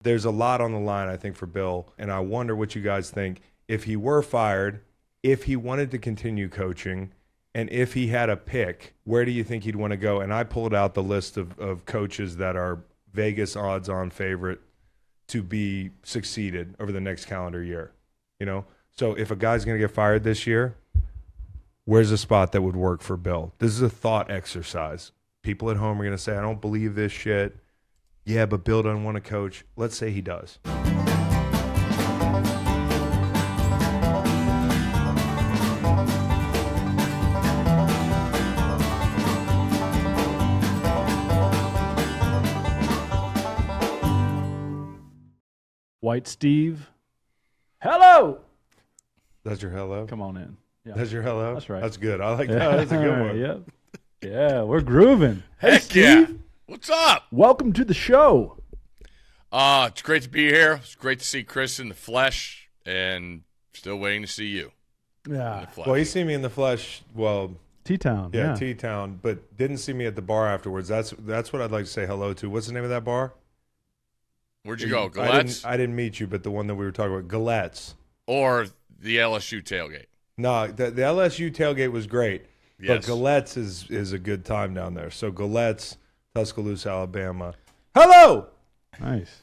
there's a lot on the line, I think, for Bill, and I wonder what you guys think. If he were fired, if he wanted to continue coaching, and if he had a pick, where do you think he'd want to go? And I pulled out the list of coaches that are Vegas odds-on favorite to be succeeded over the next calendar year. So if a guy's going to get fired this year, where's a spot that would work for Bill? This is a thought exercise. People at home are going to say, I don't believe this shit. Yeah, but Bill doesn't want to coach. Let's say he does. White Steve. Hello. That's your hello? Come on in. Yeah. That's your hello? That's right. That's good. I like that. That's a good one. Yep. Yeah, we're grooving. Hey, Heck Steve. yeah. What's up? Welcome to the show. It's great to be here. It's great to see Chris in the flesh, and still waiting to see you in Yeah. the flesh. Well, he's seen me in the flesh. Well, T-Town. yeah, Yeah. T-Town, but didn't see me at the bar afterwards. That's what I'd like to say hello to. What's the name of that bar? Where'd you go, Galette's I didn't meet you, but the one that we were talking about, Galette's. or the LSU tailgate? No, the LSU tailgate was great, Yes. but Galette's is a good time down there. So Galette's, Tuscaloosa, Alabama. Hello! Nice.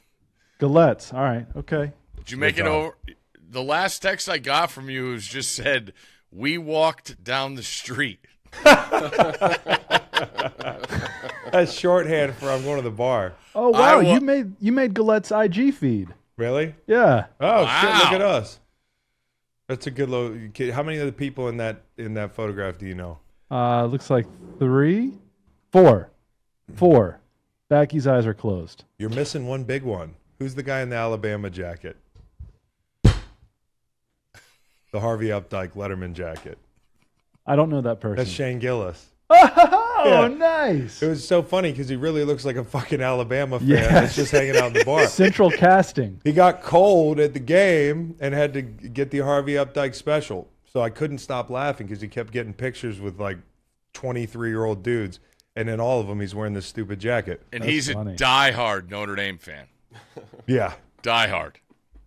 Galettes. All right. Okay. Did you make Good it job. over? The last text I got from you was just said, we walked down the street. That's shorthand for I'm going to the bar. Oh wow, wa- you made Galette's IG feed. Really? Yeah. Oh, Wow. shit, look at us. That's a good low. How many of the people in that photograph do you know? Looks like 3, 4. 4. Becky's eyes are closed. You're missing one big one. Who's the guy in the Alabama jacket? The Harvey Updike Letterman jacket. I don't know that person. That's Shane Gillis. Oh, Yeah. nice. It was so funny because he really looks like a fucking Alabama fan Yes. that's just hanging out in the bar. Central casting. He got cold at the game and had to get the Harvey Updike special. So I couldn't stop laughing because he kept getting pictures with like 23-year-old dudes. And then all of them, he's wearing this stupid jacket. And That's he's funny. a diehard Notre Dame fan. Yeah. Diehard.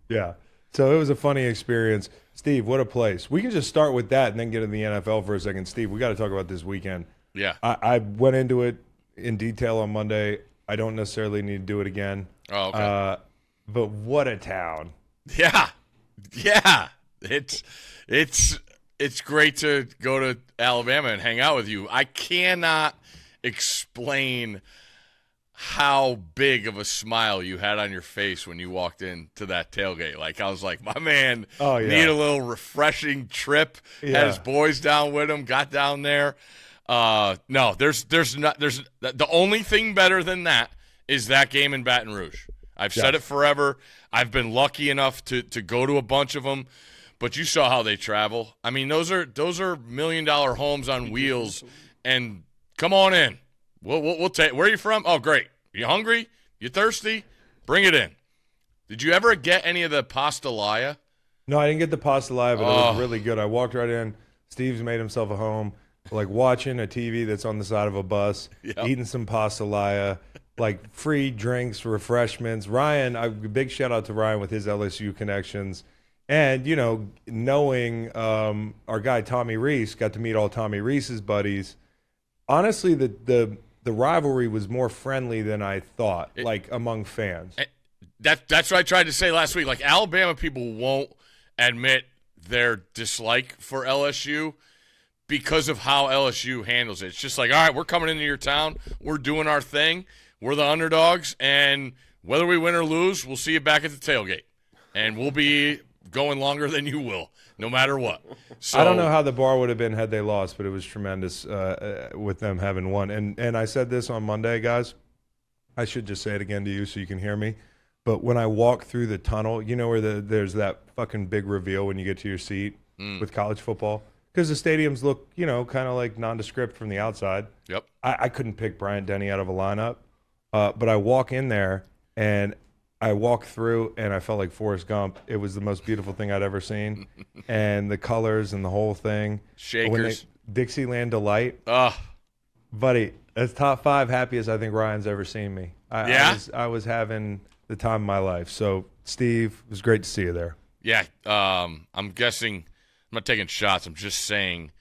Yeah. So it was a funny experience. Steve, what a place. We can just start with that and then get in the NFL for a second. Steve, we got to talk about this weekend. Yeah. I went into it in detail on Monday. I don't necessarily need to do it again. Oh, okay. But what a town. Yeah. Yeah. It's great to go to Alabama and hang out with you. I cannot explain how big of a smile you had on your face when you walked into that tailgate. Like, I was like, my man need a little refreshing trip. Yeah. Had his boys down with him, got down there. No, there's the only thing better than that is that game in Baton Rouge. I've said it forever. I've been lucky enough to go to a bunch of them, but you saw how they travel. I mean, those are $1 million homes on wheels, and come on in. We'll take. Where are you from? Oh, great. You hungry? You thirsty? Bring it in. Did you ever get any of the pastelaia? No, I didn't get the pasta live, but it was really good. I walked right in. Steve's made himself a home, like watching a TV that's on the side of a bus, eating some pasta, like free drinks, refreshments. Ryan, big shout out to Ryan with his LSU connections. And, knowing our guy Tommy Reese, got to meet all Tommy Reese's buddies. Honestly, the rivalry was more friendly than I thought, like among fans. That's what I tried to say last week. Like, Alabama people won't admit their dislike for LSU because of how LSU handles it. It's just like, all right, we're coming into your town. We're doing our thing. We're the underdogs. And whether we win or lose, we'll see you back at the tailgate. And we'll be going longer than you will, no matter what. So, I don't know how the bar would have been had they lost, but it was tremendous with them having won. And I said this on Monday, guys. I should just say it again to you so you can hear me. But when I walk through the tunnel, you know where there's that fucking big reveal when you get to your seat with college football? Because the stadiums look, kind of like nondescript from the outside. Yep. I couldn't pick Bryant Denny out of a lineup. But I walk in there, and I walk through, and I felt like Forrest Gump. It was the most beautiful thing I'd ever seen. And the colors and the whole thing. Shakers. Dixieland Delight. Buddy, that's top 5 happiest I think Ryan's ever seen me. I was having the time of my life. So, Steve, it was great to see you there. Yeah, I'm guessing. I'm not taking shots. I'm just saying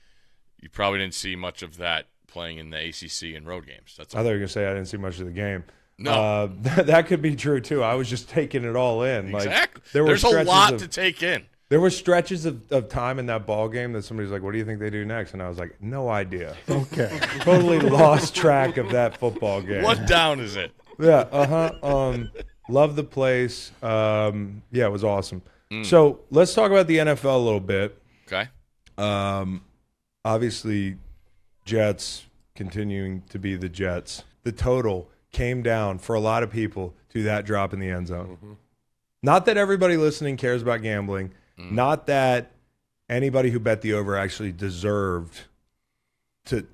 you probably didn't see much of that playing in the ACC and road games. That's I thought you were going to say I didn't see much of the game. No. That could be true, too. I was just taking it all in. Exactly. There were There's a lot to take in. There were stretches of time in that ball game that somebody's like, what do you think they do next? And I was like, no idea. Okay. Totally lost track of that football game. What down is it? Yeah, love the place. Yeah, it was awesome. So let's talk about the NFL a little bit. Okay. Obviously, Jets continuing to be the Jets. The total came down for a lot of people to that drop in the end zone. Mm-hmm. Not that everybody listening cares about gambling. Not that anybody who bet the over actually deserved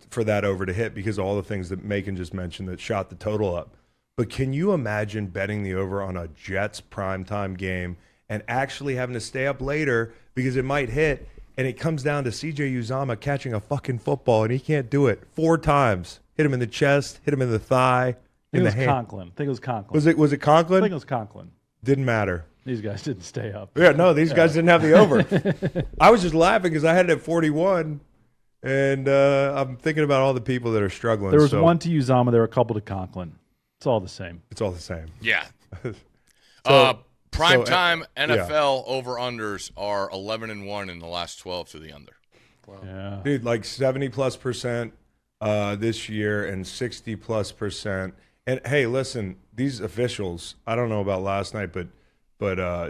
for that over to hit because of all the things that Macon just mentioned that shot the total up. But can you imagine betting the over on a Jets primetime game and actually having to stay up later because it might hit, and it comes down to C.J. Uzomah catching a fucking football, and he can't do it 4 times. Hit him in the chest, hit him in the thigh, in the hand. Conklin. I think it was Conklin. Was it Conklin? I think it was Conklin. Didn't matter. These guys didn't stay up. Yeah, no, these guys didn't have the over. I was just laughing because I had it at 41, and I'm thinking about all the people that are struggling. There was one to Uzomah. There were a couple to Conklin. It's all the same. It's all the same. Yeah. So, Primetime NFL over-unders are 11-1 in the last 12 to the under. Wow. Yeah. Dude, like 70+% this year and 60+%. And, hey, listen, these officials, I don't know about last night, but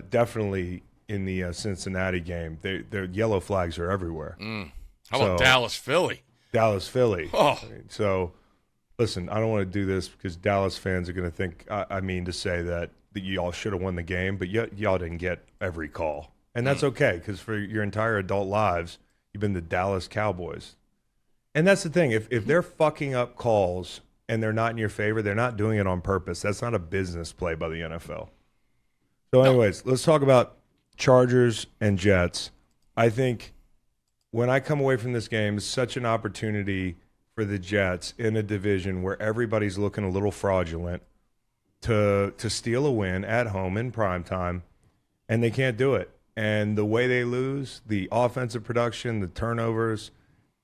definitely in the Cincinnati game, their yellow flags are everywhere. How about Dallas-Philly? Dallas-Philly. Oh. So, listen, I don't want to do this because Dallas fans are going to think I mean to say that y'all should have won the game, but y'all didn't get every call. And that's okay because for your entire adult lives, you've been the Dallas Cowboys. And that's the thing. If they're fucking up calls and they're not in your favor, they're not doing it on purpose. That's not a business play by the NFL. So anyways, let's talk about Chargers and Jets. I think when I come away from this game, it's such an opportunity for the Jets in a division where everybody's looking a little fraudulent to steal a win at home in primetime, and they can't do it. And the way they lose, the offensive production, the turnovers,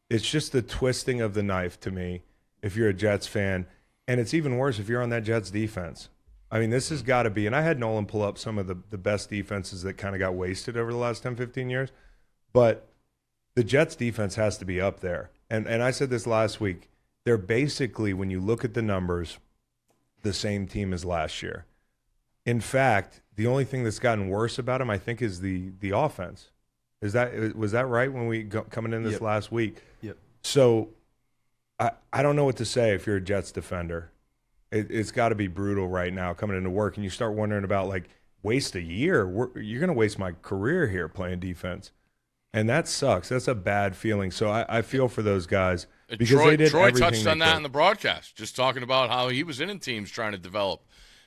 it's just the twisting of the knife to me if you're a Jets fan. And it's even worse if you're on that Jets defense. I mean, this has got to be – and I had Nolan pull up some of the best defenses that kind of got wasted over the last 10, 15 years. But the Jets defense has to be up there. And I said this last week. They're basically, when you look at the numbers, the same team as last year. In fact, the only thing that's gotten worse about them, I think, is the offense. Was that right when we coming in this last week? Yep. So I don't know what to say if you're a Jets defender. It's got to be brutal right now coming into work, and you start wondering about, like, waste a year. You're going to waste my career here playing defense. And that sucks. That's a bad feeling. So I feel for those guys because they did Troy everything touched on that in the broadcast, just talking about how he was in teams trying to develop,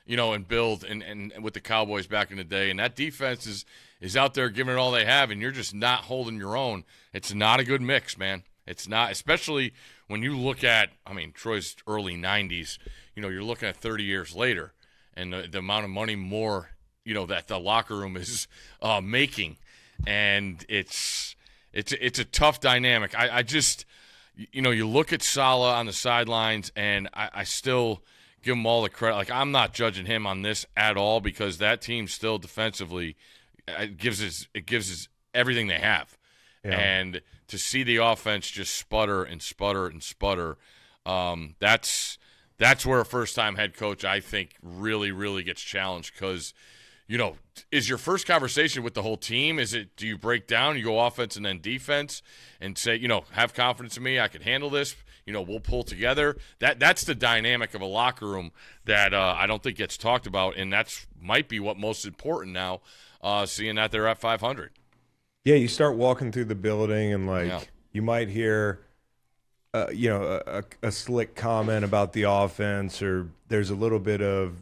and build and with the Cowboys back in the day. And that defense is out there giving it all they have, and you're just not holding your own. It's not a good mix, man. It's not, especially when you look at, Troy's early 90s, you're looking at 30 years later and the amount of money more, that the locker room is making. And it's a tough dynamic. I just, you look at Saleh on the sidelines, and I still give him all the credit. Like, I'm not judging him on this at all because that team still defensively it gives us everything they have. Yeah. And to see the offense just sputter and sputter and sputter, that's where a first-time head coach, I think, really, really gets challenged because – is your first conversation with the whole team, do you break down, you go offense and then defense and say, have confidence in me, I can handle this, we'll pull together. That's the dynamic of a locker room that I don't think gets talked about, and that's might be what most important now, seeing that they're at 500. Yeah, you start walking through the building and, you might hear, a slick comment about the offense, or there's a little bit of,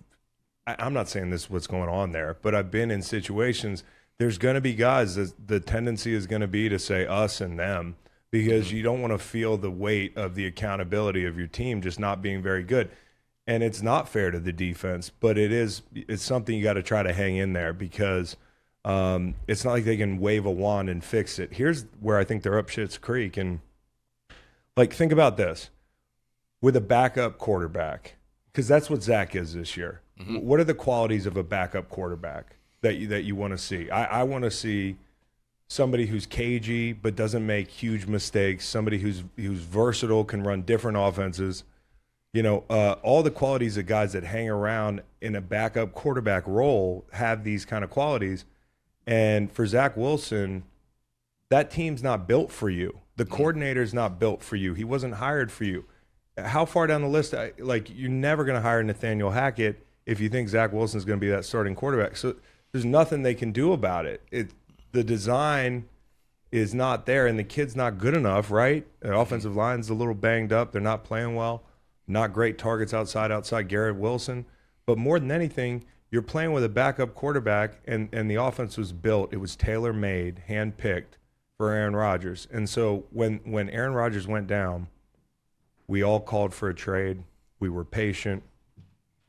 I'm not saying this is what's going on there, but I've been in situations. There's going to be guys that the tendency is going to be to say us and them because you don't want to feel the weight of the accountability of your team just not being very good. and it's not fair to the defense, but it's something you got to try to hang in there because it's not like they can wave a wand and fix it. Here's where I think they're up shit's creek. And like, think about this with a backup quarterback, because that's what Zach is this year. Mm-hmm. What are the qualities of a backup quarterback that you want to see? I want to see somebody who's cagey but doesn't make huge mistakes, somebody who's versatile, can run different offenses. All the qualities of guys that hang around in a backup quarterback role have these kind of qualities. And for Zach Wilson, that team's not built for you. The coordinator's not built for you. He wasn't hired for you. How far down the list? You're never going to hire Nathaniel Hackett if you think Zach Wilson's going to be that starting quarterback. So there's nothing they can do about it. The design is not there, and the kid's not good enough, right? The offensive line's a little banged up. They're not playing well. Not great targets outside Garrett Wilson. But more than anything, you're playing with a backup quarterback, and the offense was built. It was tailor-made, hand-picked for Aaron Rodgers. And so when Aaron Rodgers went down, we all called for a trade. We were patient.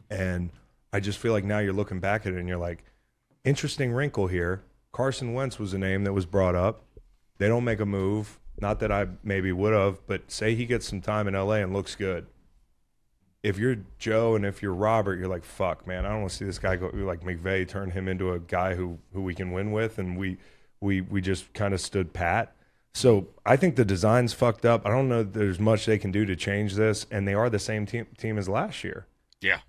And I just feel like now you're looking back at it and you're like, interesting wrinkle here. Carson Wentz was a name that was brought up. They don't make a move. Not that I maybe would have, but say he gets some time in L.A. and looks good. If you're Joe and if you're Robert, you're like, fuck, man, I don't want to see this guy go like McVay turn him into a guy who we can win with, and we just kind of stood pat. So I think the design's fucked up. I don't know that there's much they can do to change this, and they are the same team as last year. Yeah.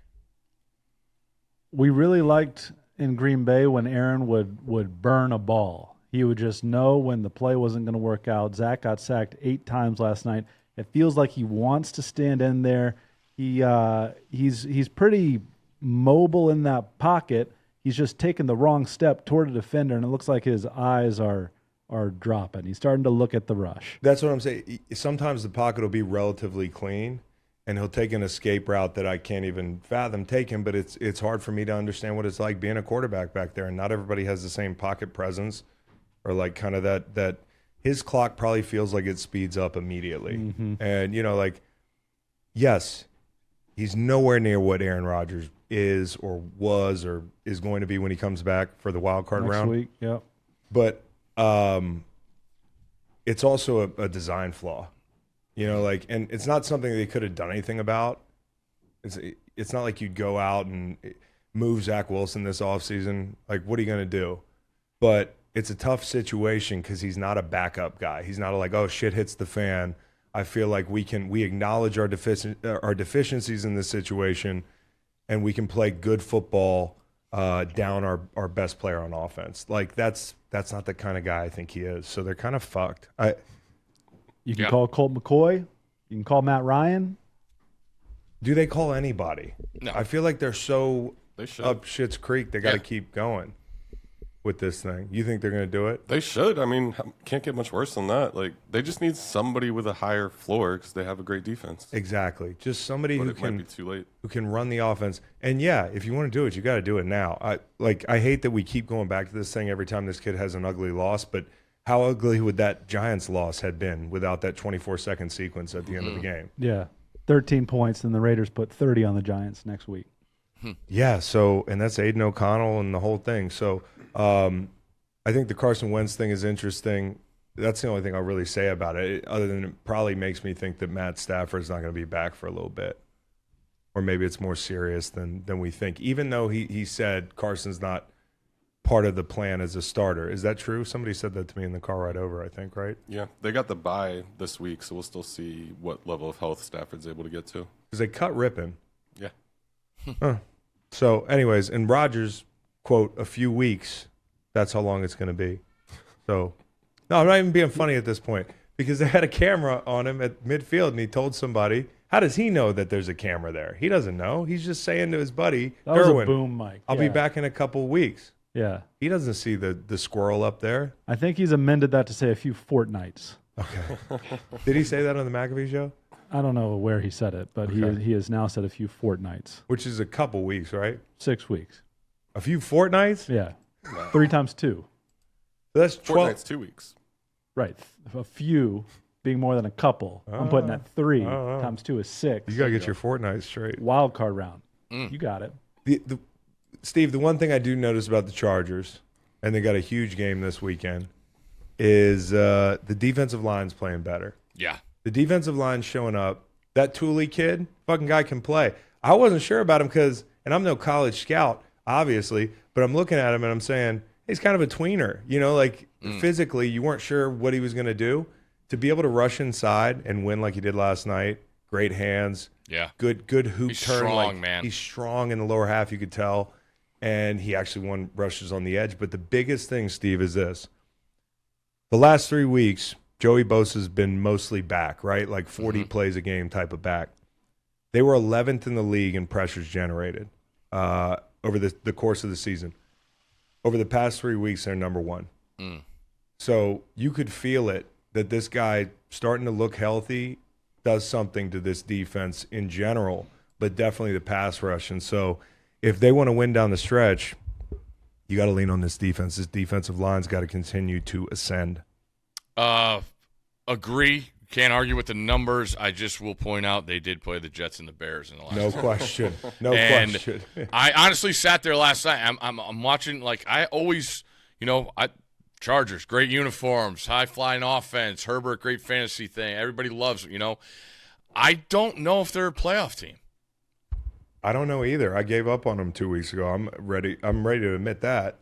We really liked in Green Bay when Aaron would burn a ball. He would just know when the play wasn't going to work out. Zach got sacked 8 times last night. It feels like he wants to stand in there. He's pretty mobile in that pocket. He's just taking the wrong step toward a defender, and it looks like his eyes are dropping. He's starting to look at the rush. That's what I'm saying. Sometimes the pocket will be relatively clean, and he'll take an escape route that I can't even fathom taking, but it's hard for me to understand what it's like being a quarterback back there, and not everybody has the same pocket presence or like kind of that his clock probably feels like it speeds up immediately. Mm-hmm. And, yes, he's nowhere near what Aaron Rodgers is or was or is going to be when he comes back for the wild card round. Next week, yeah. But it's also a design flaw. And it's not something they could have done anything about. It's not like you'd go out and move Zach Wilson this offseason. Like, what are you going to do? But it's a tough situation because he's not a backup guy. He's not like, oh, shit hits the fan. I feel like we acknowledge our deficiencies in this situation, and we can play good football down our best player on offense. Like, that's not the kind of guy I think he is. So they're kind of fucked. You can call Colt McCoy. You can call Matt Ryan. Do they call anybody? No. I feel like they're so up shit's creek. They got to Yeah. keep going with this thing. You think they're going to do it? They should. I mean, can't get much worse than that. Like, they just need somebody with a higher floor because they have a great defense. Exactly. Just somebody But who it might be too late. who can run the offense. And yeah, if you want to do it, you got to do it now. I hate that we keep going back to this thing every time this kid has an ugly loss, but how ugly would that Giants loss had been without that 24-second sequence at the end of the game? Yeah, 13 points, and the Raiders put 30 on the Giants next week. Yeah, so, and that's Aiden O'Connell and the whole thing. So I think the Carson Wentz thing is interesting. That's the only thing I'll really say about it, other than it probably makes me think that Matt Stafford's not going to be back for a little bit. Or maybe it's more serious than we think, even though he said Carson's not part of the plan as a starter. Is that true? Somebody said that to me in the car ride over, I think, right? Yeah, they got the bye this week, so we'll still see what level of health Stafford's able to get to. Because they cut Rippon. Yeah. So, anyways, and Rodgers, quote, a few weeks, that's how long it's going to be. So, no, I'm not even being funny at this point because they had a camera on him at midfield and he told somebody. How does he know that there's a camera there? He doesn't know. He's just saying to his buddy, That was Derwin, a boom mic. I'll be back in a couple of weeks. Yeah. He doesn't see the squirrel up there. I think he's amended that to say a few fortnights. Okay. Did he say that on the McAfee show? I don't know where he said it, but Okay. he has now said a few fortnights. Which is a couple weeks, right? 6 weeks. A few fortnights? Yeah. 3 times 2. So that's 12. Fortnite's 2 weeks. Right. A few being more than a couple. I'm putting at 3 times 2 is 6. You got to get your Fortnite straight. Wild card round. You got it. Steve, the one thing I do notice about the Chargers, and they got a huge game this weekend, is the defensive line's playing better. Yeah. The defensive line's showing up. That Tooley kid, fucking guy can play. I wasn't sure about him because, and I'm no college scout, obviously, but I'm looking at him and I'm saying, he's kind of a tweener. You know, like physically, you weren't sure what he was going to do. To be able to rush inside and win like he did last night, great hands. Yeah. Good hoop He's turn. strong, man. He's strong in the lower half, you could tell. And he actually won rushes on the edge. But the biggest thing, Steve, is this. The last 3 weeks, Joey Bosa's been mostly back, right? Like 40 plays a game type of back. They were 11th in the league in pressures generated over the course of the season. Over the past 3 weeks, they're number 1. So you could feel it that this guy starting to look healthy does something to this defense in general, but definitely the pass rush. And so if they want to win down the stretch, you got to lean on this defense. This defensive line's got to continue to ascend. Agree. Can't argue with the numbers. I just will point out they did play the Jets and the Bears in the last. No question. No And question. I honestly sat there last night. I'm watching, like, I always, Chargers, great uniforms, high flying offense, Herbert, great fantasy thing. Everybody loves it, I don't know if they're a playoff team. I don't know either. I gave up on them 2 weeks ago. I'm ready to admit that.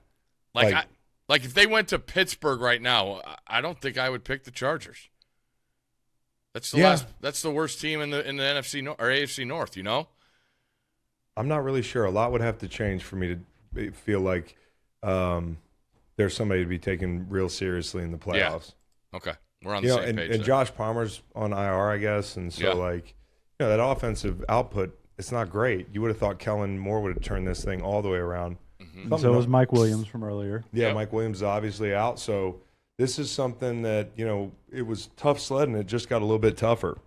Like if they went to Pittsburgh right now, I don't think I would pick the Chargers. That's the worst team in the NFC or AFC North, I'm not really sure. A lot would have to change for me to feel like there's somebody to be taken real seriously in the playoffs. Yeah. Okay. We're on the same page. And Josh Palmer's on IR, I guess. And so, that offensive output, it's not great. You would have thought Kellen Moore would have turned this thing all the way around. And so was Mike Williams from earlier. Yeah, Mike Williams is obviously out. So this is something that, it was tough sledding. It just got a little bit tougher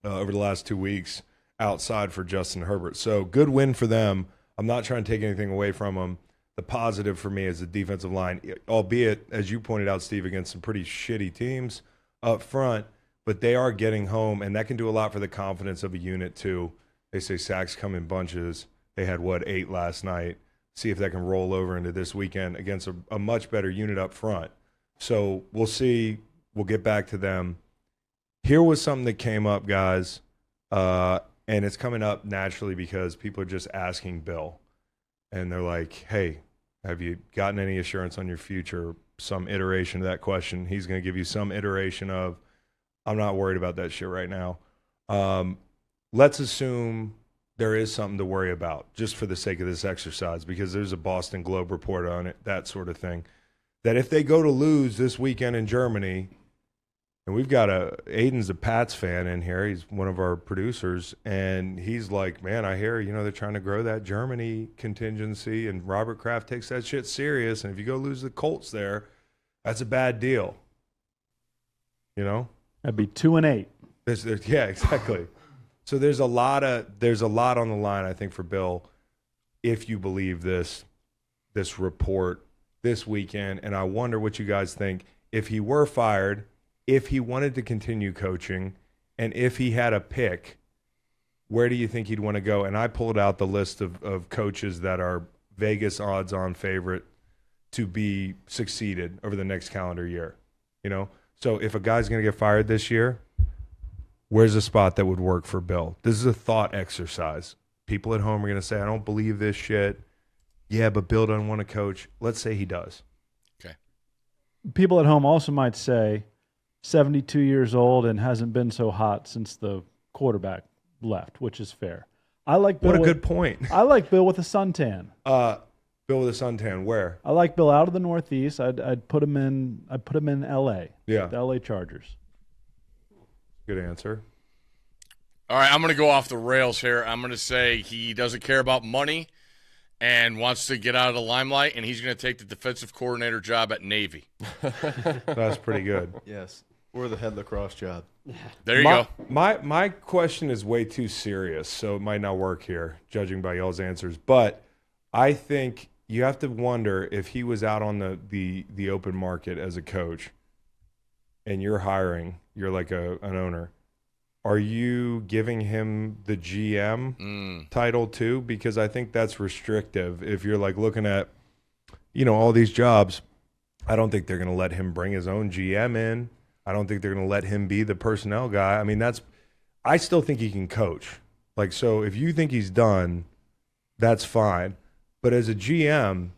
over the last 2 weeks outside for Justin Herbert. So good win for them. I'm not trying to take anything away from them. The positive for me is the defensive line, albeit, as you pointed out, Steve, against some pretty shitty teams up front, but they are getting home, and that can do a lot for the confidence of a unit, too. They say sacks come in bunches. They had, 8 last night. See if that can roll over into this weekend against a much better unit up front. So we'll see. We'll get back to them. Here was something that came up, guys, and it's coming up naturally because people are just asking Bill. And they're like, hey, have you gotten any assurance on your future? Some iteration of that question. He's going to give you some iteration of, I'm not worried about that shit right now. Let's assume there is something to worry about just for the sake of this exercise, because there's a Boston Globe report on it, that sort of thing, that if they go to lose this weekend in Germany, and we've got Aiden's a Pats fan in here. He's one of our producers, and he's like, man, I hear, they're trying to grow that Germany contingency, and Robert Kraft takes that shit serious, and if you go lose the Colts there, that's a bad deal. That'd be 2-8. Yeah, exactly. So there's a lot on the line, I think, for Bill, if you believe this report this weekend, and I wonder what you guys think. If he were fired, if he wanted to continue coaching, and if he had a pick, where do you think he'd want to go? And I pulled out the list of coaches that are Vegas odds-on favorite to be succeeded over the next calendar year. So if a guy's going to get fired this year, where's a spot that would work for Bill? This is a thought exercise. People at home are going to say, I don't believe this shit. Yeah, but Bill doesn't want to coach. Let's say he does. Okay. People at home also might say 72 years old and hasn't been so hot since the quarterback left, which is fair. I like Bill. What a good point. I like Bill with a suntan. Bill with a suntan, where? I like Bill out of the Northeast. I'd put him in L.A. Yeah. The L.A. Chargers. Good answer. All right, I'm going to go off the rails here. I'm going to say he doesn't care about money and wants to get out of the limelight, and he's going to take the defensive coordinator job at Navy. That's pretty good. Yes. Or the head lacrosse job. There you go. My question is way too serious, so it might not work here, judging by y'all's answers. But I think you have to wonder if he was out on the open market as a coach, and you're hiring, you're like an owner, are you giving him the GM title too? Because I think that's restrictive. If you're like looking at, all these jobs, I don't think they're going to let him bring his own GM in. I don't think they're going to let him be the personnel guy. I mean, I still think he can coach. Like, so if you think he's done, that's fine. But as a GM,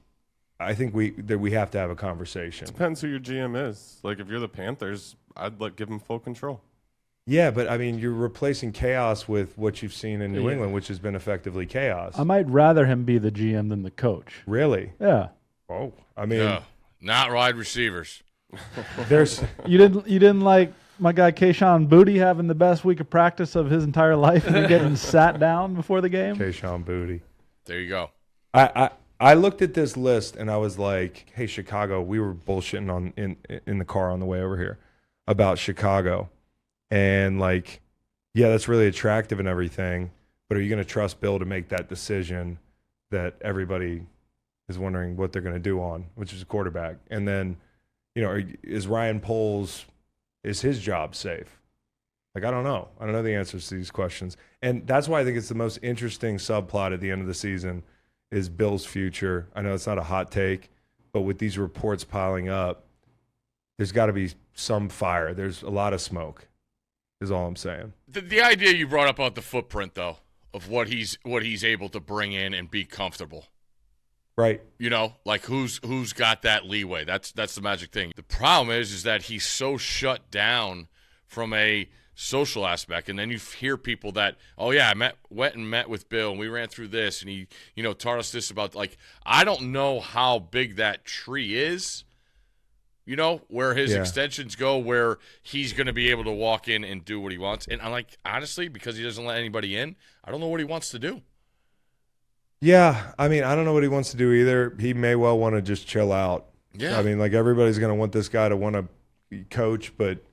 I think we have to have a conversation. Depends who your GM is. Like, if you're the Panthers, I'd give him full control. Yeah, but I mean, you're replacing chaos with what you've seen in New England, which has been effectively chaos. I might rather him be the GM than the coach. Really? Yeah. Oh, I mean, not wide receivers. there's You didn't like my guy Kayshon Boutte having the best week of practice of his entire life and getting sat down before the game? Kayshon Boutte. There you go. I looked at this list and I was like, hey, Chicago, we were bullshitting in the car on the way over here about Chicago. And like, yeah, that's really attractive and everything, but are you going to trust Bill to make that decision that everybody is wondering what they're going to do on, which is a quarterback? And then, is Ryan Poles, is his job safe? Like, I don't know. I don't know the answers to these questions. And that's why I think it's the most interesting subplot at the end of the season is Bill's future. I know it's not a hot take, but with these reports piling up, there's got to be some fire. There's a lot of smoke. Is all I'm saying. The idea you brought up about the footprint, though, of what he's able to bring in and be comfortable, right? Like who's got that leeway? That's the magic thing. The problem is that he's so shut down from a social aspect, and then you hear people that, oh yeah, I went and met with Bill, and we ran through this, and he taught us this about, like, I don't know how big that tree is. Where his extensions go, where he's going to be able to walk in and do what he wants. And I'm like, honestly, because he doesn't let anybody in, I don't know what he wants to do. Yeah, I mean, I don't know what he wants to do either. He may well want to just chill out. Yeah. I mean, like, everybody's going to want this guy to want to coach, but,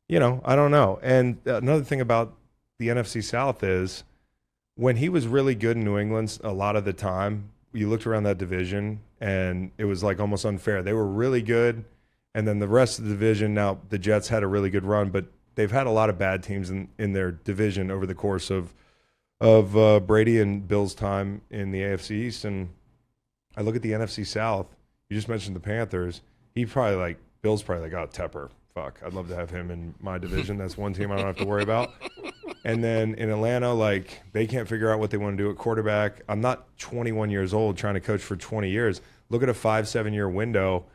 I don't know. And another thing about the NFC South is when he was really good in New England, a lot of the time, you looked around that division, and it was, like, almost unfair. They were really good. And then the rest of the division, now the Jets had a really good run, but they've had a lot of bad teams in their division over the course of Brady and Bill's time in the AFC East. And I look at the NFC South. You just mentioned the Panthers. Bill's probably like, oh, Tepper. Fuck, I'd love to have him in my division. That's one team I don't have to worry about. And then in Atlanta, like, they can't figure out what they want to do at quarterback. I'm not 21 years old trying to coach for 20 years. Look at a 5-7 year window.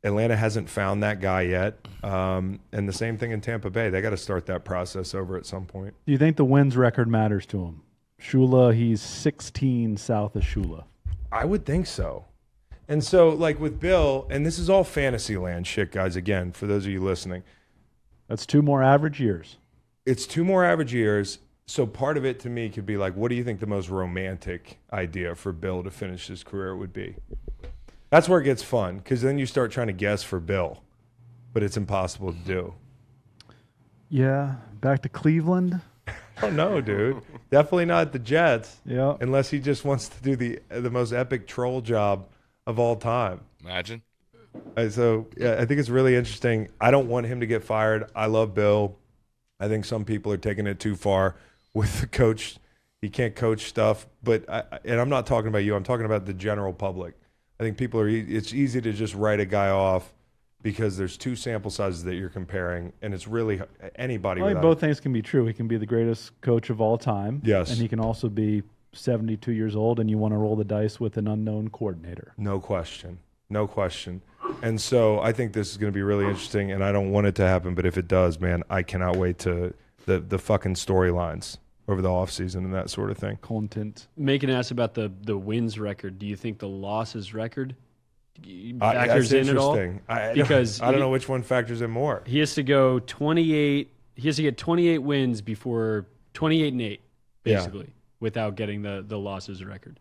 Atlanta hasn't found that guy yet. And the same thing in Tampa Bay. They got to start that process over at some point. Do you think the wins record matters to him? Shula, he's 16 south of Shula. I would think so. And so, like, with Bill, and this is all fantasy land shit, guys, again, for those of you listening. That's 2 more average years. It's 2 more average years. So part of it to me could be like, what do you think the most romantic idea for Bill to finish his career would be? That's where it gets fun, because then you start trying to guess for Bill, but it's impossible to do. Yeah, back to Cleveland. I don't know, dude. Definitely not the Jets. Yeah. Unless he just wants to do the most epic troll job of all time. Imagine. So yeah, I think it's really interesting. I don't want him to get fired. I love Bill. I think some people are taking it too far with the coach. He can't coach stuff. But and I'm not talking about you. I'm talking about the general public. I think people it's easy to just write a guy off because there's 2 sample sizes that you're comparing, and it's really anybody. I think both things can be true. He can be the greatest coach of all time. Yes. And he can also be 72 years old, and you want to roll the dice with an unknown coordinator. No question. No question. And so I think this is going to be really interesting, and I don't want it to happen, but if it does, man, I cannot wait to the fucking storylines over the offseason and that sort of thing. Content. Macon asked about the wins record. Do you think the losses record That's factors in at all? interesting. Because I don't know which one factors in more. He has to go 28. He has to get 28 wins before 28-8, basically, without getting the losses record.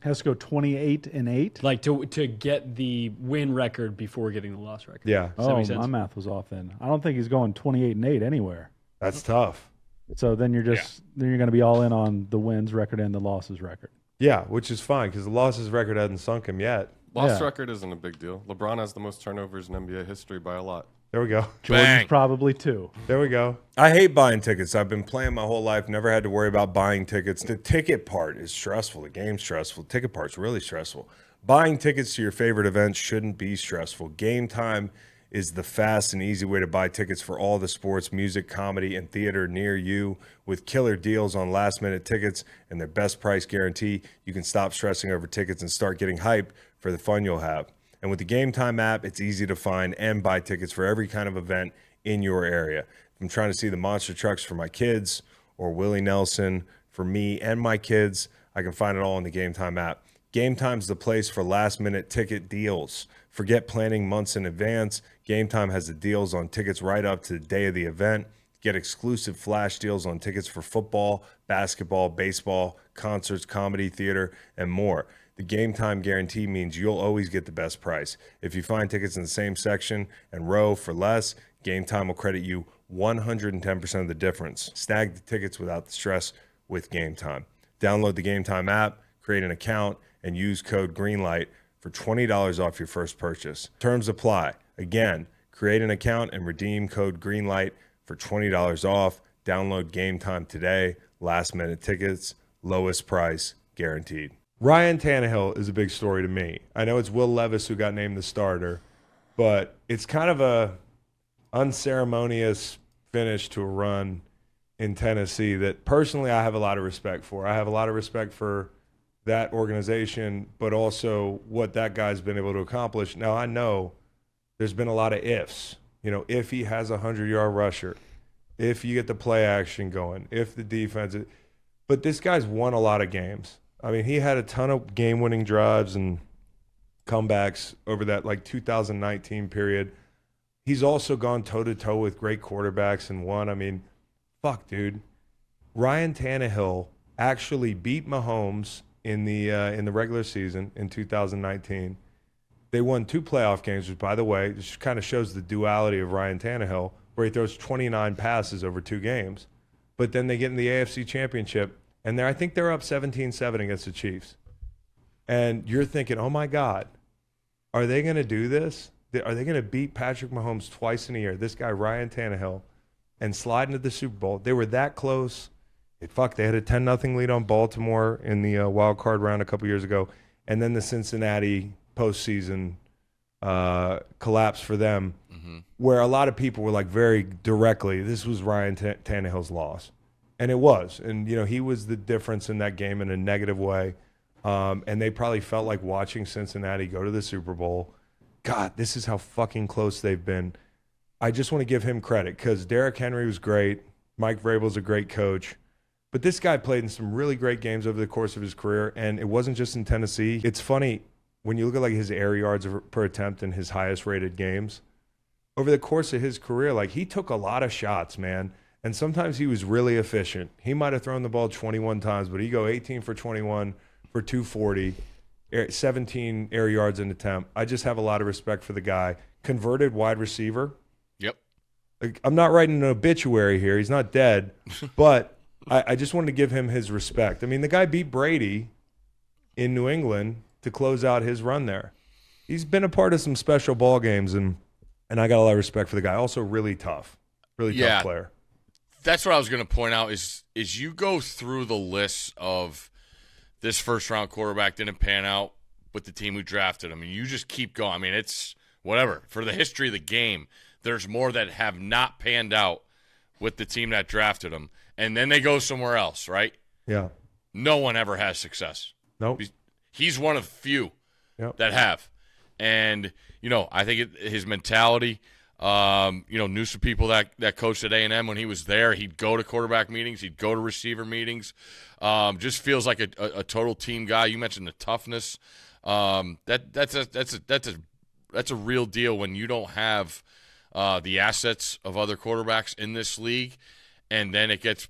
Has to go 28-8. Like to get the win record before getting the loss record. Yeah. Does that make sense? My math was off then. I don't think he's going 28-8 anywhere. That's tough. So then you're going to be all in on the wins record and the losses record. Yeah, which is fine because the losses record hasn't sunk him yet. Loss Yeah. record isn't a big deal. LeBron has the most turnovers in NBA history by a lot. There we go. Jordan's Bang. probably 2. There we go. I hate buying tickets. I've been playing my whole life, never had to worry about buying tickets. The ticket part is stressful. The game's stressful. The ticket part's really stressful. Buying tickets to your favorite events shouldn't be stressful. Game Time is the fast and easy way to buy tickets for all the sports, music, comedy, and theater near you. With killer deals on last-minute tickets and their best price guarantee, you can stop stressing over tickets and start getting hyped for the fun you'll have. And with the Game Time app, it's easy to find and buy tickets for every kind of event in your area. If I'm trying to see the monster trucks for my kids or Willie Nelson for me and my kids, I can find it all in the Game Time app. Game Time's the place for last-minute ticket deals. Forget planning months in advance. Game Time has the deals on tickets right up to the day of the event. Get exclusive flash deals on tickets for football, basketball, baseball, concerts, comedy, theater, and more. The Game Time guarantee means you'll always get the best price. If you find tickets in the same section and row for less, Game Time will credit you 110% of the difference. Snag the tickets without the stress with Game Time. Download the Game Time app, create an account, and use code GREENLIGHT for $20 off your first purchase. Terms apply. Again, create an account and redeem code GREENLIGHT for $20 off. Download Game Time today. Last minute tickets, lowest price guaranteed. Ryan Tannehill is a big story to me. I know it's Will Levis who got named the starter, but it's kind of a unceremonious finish to a run in Tennessee that personally I have a lot of respect for. I have a lot of respect for that organization, but also what that guy's been able to accomplish. Now, I know there's been a lot of ifs. You know, if he has a 100-yard rusher, if you get the play action going, if the defense – but this guy's won a lot of games. I mean, he had a ton of game-winning drives and comebacks over that, 2019 period. He's also gone toe-to-toe with great quarterbacks and won. I mean, fuck, dude. Ryan Tannehill actually beat Mahomes in the regular season in 2019. They won 2 playoff games, which, by the way, just kind of shows the duality of Ryan Tannehill, where he throws 29 passes over 2 games. But then they get in the AFC Championship, and I think they're up 17-7 against the Chiefs. And you're thinking, oh, my God, are they going to do this? Are they going to beat Patrick Mahomes twice in a year, this guy Ryan Tannehill, and slide into the Super Bowl? They were that close. They had a 10-0 lead on Baltimore in the wild card round a couple years ago, and then the Cincinnati postseason collapse for them, where a lot of people were very directly, this was Ryan Tannehill's loss. And it was. And, he was the difference in that game in a negative way. And they probably felt like watching Cincinnati go to the Super Bowl. God, this is how fucking close they've been. I just want to give him credit because Derrick Henry was great. Mike Vrabel's a great coach. But this guy played in some really great games over the course of his career, and it wasn't just in Tennessee. It's funny, when you look at his air yards per attempt in his highest-rated games, over the course of his career, he took a lot of shots, man. And sometimes he was really efficient. He might have thrown the ball 21 times, but he'd go 18 for 21 for 240, 17 air yards an attempt. I just have a lot of respect for the guy. Converted wide receiver. Yep. I'm not writing an obituary here. He's not dead, but I just wanted to give him his respect. I mean, the guy beat Brady in New England to close out his run there. He's been a part of some special ball games, and I got a lot of respect for the guy. Also really tough. Really tough player. That's what I was going to point out is you go through the list of this first-round quarterback didn't pan out with the team who drafted him, and you just keep going. I mean, it's whatever. For the history of the game, there's more that have not panned out with the team that drafted him, and then they go somewhere else, right? Yeah. No one ever has success. Nope. He's one of few that have. And, I think his mentality – knew some people that coached at A&M when he was there. He'd go to quarterback meetings. He'd go to receiver meetings. Just feels like a total team guy. You mentioned the toughness. That's a real deal when you don't have the assets of other quarterbacks in this league, and then it gets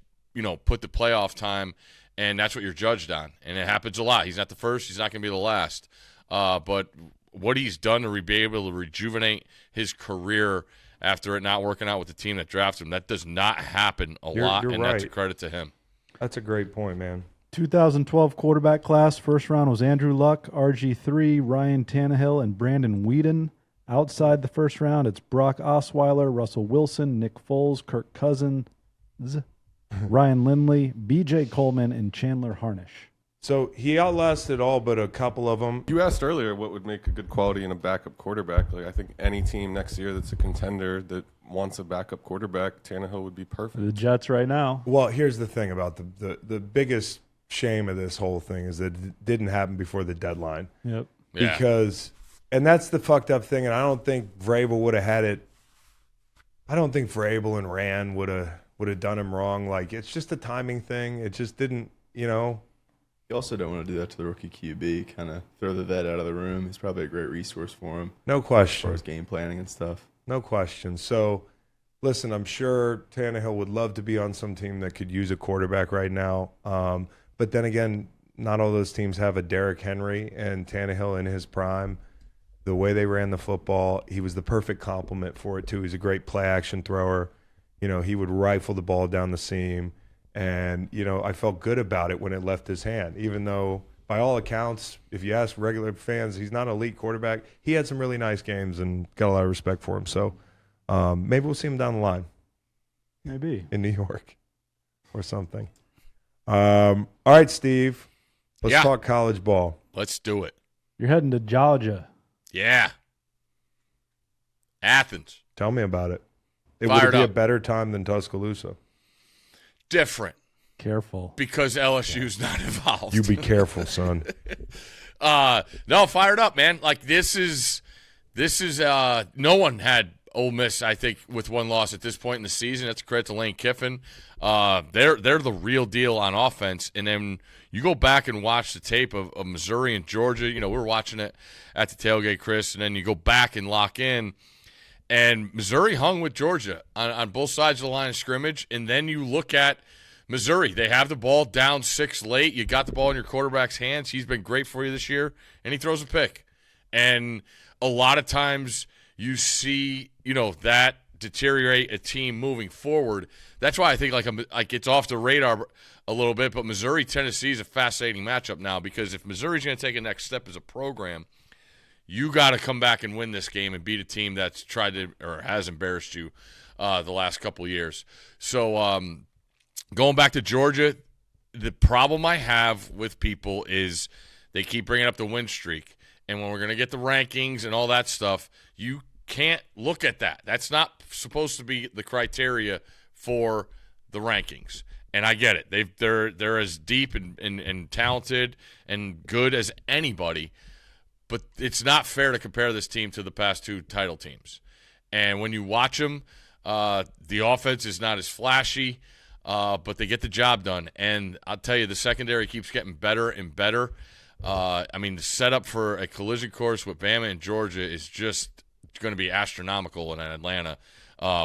put to playoff time, and that's what you're judged on. And it happens a lot. He's not the first. He's not going to be the last. But what he's done to be able to rejuvenate his career after it not working out with the team that drafted him, that does not happen a lot, and right. That's a credit to him. That's a great point, man. 2012 quarterback class, first round was Andrew Luck, RG3, Ryan Tannehill, and Brandon Weeden. Outside the first round, it's Brock Osweiler, Russell Wilson, Nick Foles, Kirk Cousins, Ryan Lindley, B.J. Coleman, and Chandler Harnish. So he outlasted all but a couple of them. You asked earlier what would make a good quality in a backup quarterback. Like I think any team next year that's a contender that wants a backup quarterback, Tannehill would be perfect. The Jets right now. Well, here's the thing about the biggest shame of this whole thing is that it didn't happen before the deadline. Yep. Yeah. Because, and that's the fucked up thing, and I don't think Vrabel would have had it. I don't think Vrabel and Rand would have done him wrong. Like, it's just a timing thing. It just didn't, you know. You also don't want to do that to the rookie QB, kind of throw the vet out of the room. He's probably a great resource for him No as far question. as game planning and stuff. No question. So, listen, I'm sure Tannehill would love to be on some team that could use a quarterback right now. But then again, not all those teams have a Derrick Henry, and Tannehill in his prime, the way they ran the football, he was the perfect complement for it too. He's a great play action thrower. You know, he would rifle the ball down the seam. And, you know, I felt good about it when it left his hand, even though by all accounts, if you ask regular fans, he's not an elite quarterback. He had some really nice games and got a lot of respect for him. So maybe we'll see him down the line. Maybe. In New York or something. All right, Steve. Let's talk college ball. Let's do it. You're heading to Georgia. Yeah. Athens. Tell me about it. It Fired would be a up. better time than Tuscaloosa. Different Careful. because LSU's not involved. You be careful, son. No, fired up, man. Like this is no one had Ole Miss, I think, with one loss at this point in the season. That's a credit to Lane Kiffin. They're the real deal on offense. And then you go back and watch the tape of Missouri and Georgia. You know, we were watching it at the tailgate, Chris, and then you go back and lock in. And Missouri hung with Georgia on both sides of the line of scrimmage. And then you look at Missouri. They have the ball down 6 late. You got the ball in your quarterback's hands. He's been great for you this year. And he throws a pick. And a lot of times you see, you know, that deteriorate a team moving forward. That's why I think like it's off the radar a little bit. But Missouri-Tennessee is a fascinating matchup now because if Missouri's going to take a next step as a program, you got to come back and win this game and beat a team that's tried to or has embarrassed you the last couple of years. So going back to Georgia, the problem I have with people is they keep bringing up the win streak. And when we're going to get the rankings and all that stuff, you can't look at that. That's not supposed to be the criteria for the rankings. And I get it. They're as deep and talented and good as anybody. But it's not fair to compare this team to the past 2 title teams. And when you watch them, the offense is not as flashy, but they get the job done. And I'll tell you, the secondary keeps getting better and better. I mean, the setup for a collision course with Bama and Georgia is just going to be astronomical in Atlanta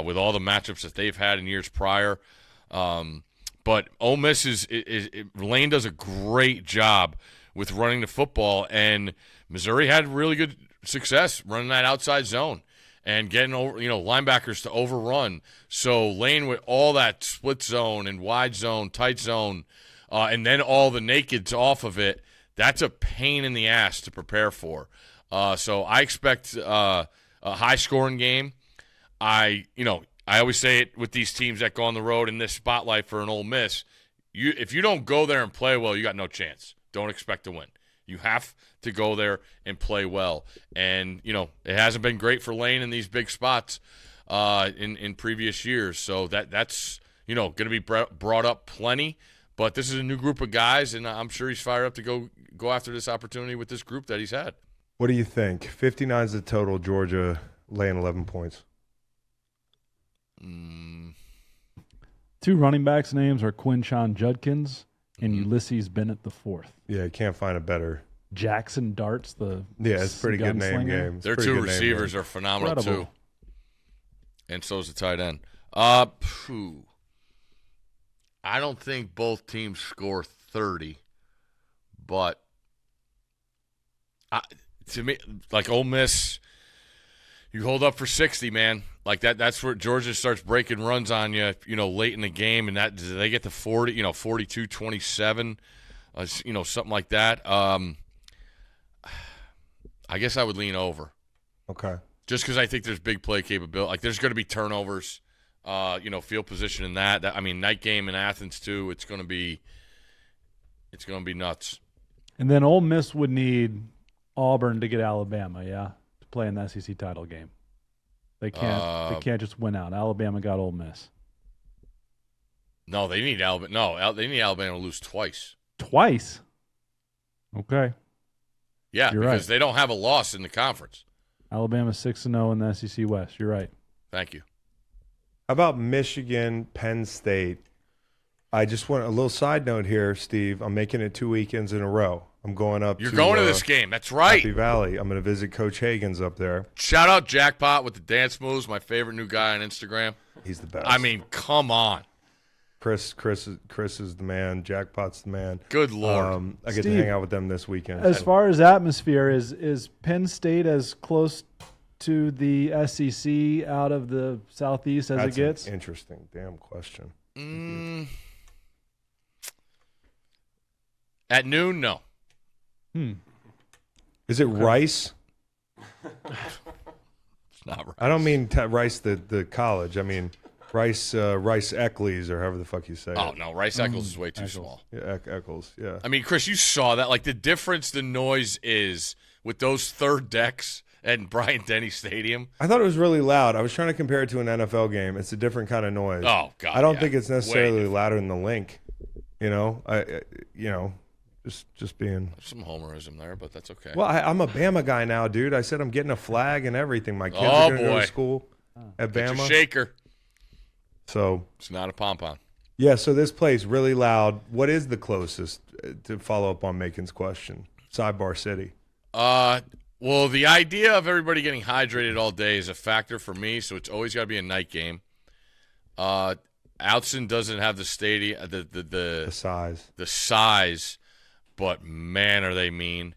with all the matchups that they've had in years prior. But Ole Miss Lane does a great job with running the football, and Missouri had really good success running that outside zone and getting over, linebackers to overrun. So Lane with all that split zone and wide zone, tight zone, and then all the nakeds off of it, that's a pain in the ass to prepare for. So I expect a high-scoring game. I always say it with these teams that go on the road in this spotlight for an Ole Miss. If you don't go there and play well, you got no chance. Don't expect to win. You have to go there and play well. And, it hasn't been great for Lane in these big spots in previous years. So that's going to be brought up plenty. But this is a new group of guys, and I'm sure he's fired up to go after this opportunity with this group that he's had. What do you think? 59 is the total. Georgia laying 11 points. 2 running backs' names are Quinshon Judkins and Ulysses Bennett the fourth. Yeah, you can't find a better. Jackson Darts, it's a pretty good name game. Their 2 receivers are phenomenal, Incredible. too. And so is the tight end. I don't think both teams score 30, but to me, like Ole Miss, you hold up for 60, man. Like that's where Georgia starts breaking runs on you, late in the game, and that they get to 40, 42-27, something like that. I guess I would lean over. Okay. just because I think there's big play capability. Like, there's going to be turnovers, field position in that. I mean, night game in Athens, too. It's going to be nuts. And then Ole Miss would need Auburn to get Alabama, to play in the SEC title game. They can't. They can't just win out. Alabama got Ole Miss No, they need Alabama. No, they need Alabama to lose twice. twice. Okay, Yeah, You're because right. they don't have a loss in the conference. Alabama 6-0 in the SEC West. You're right. Thank you. How about Michigan, Penn State? I just want a little side note here, Steve. I'm making it 2 weekends in a row. I'm going up. You're going to this game. That's right. Happy Valley. I'm going to visit Coach Hagan's up there. Shout out Jackpot with the dance moves. My favorite new guy on Instagram. He's the best. I mean, come on. Chris is the man. Jackpot's the man. Good Lord. I get to Steve, hang out with them this weekend. As far as atmosphere, is Penn State as close to the SEC out of the Southeast as That's it gets? an interesting damn question. At noon, no. Is it Rice? It's not right. I don't mean Rice the college. I mean Rice Eccles or however the fuck you say Oh, it. no. Rice Eccles is way too small. Yeah, Eccles. Yeah. I mean, Chris, you saw that. Like, the difference the noise is with those third decks at Bryant-Denny Stadium. I thought it was really loud. I was trying to compare it to an NFL game. It's a different kind of noise. Oh, God. I don't yeah. think it's Way necessarily different. louder than the Link. Just being. There's some homerism there, but that's okay. Well, I'm a Bama guy now, dude. I said I'm getting a flag and everything. My kids Oh, are going to go boy. to school at Get your Bama. shaker. So It's not a pom-pom. yeah, so this place really loud. What is the closest to follow up on Macon's question? Sidebar City. Well, the idea of everybody getting hydrated all day is a factor for me, so it's always got to be a night game. Outson doesn't have the stadium, The size. the size, but man, are they mean.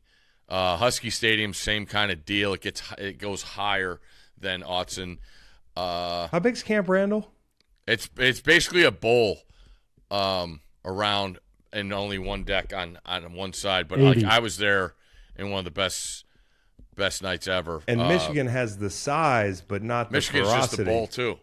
Husky Stadium, same kind of deal. It goes higher than Autzen. How big's Camp Randall? It's basically a bowl around and only one deck on one side. But like, 80. I was there in one of the best nights ever. And Michigan has the size, but not the Michigan's ferocity. just a bowl too.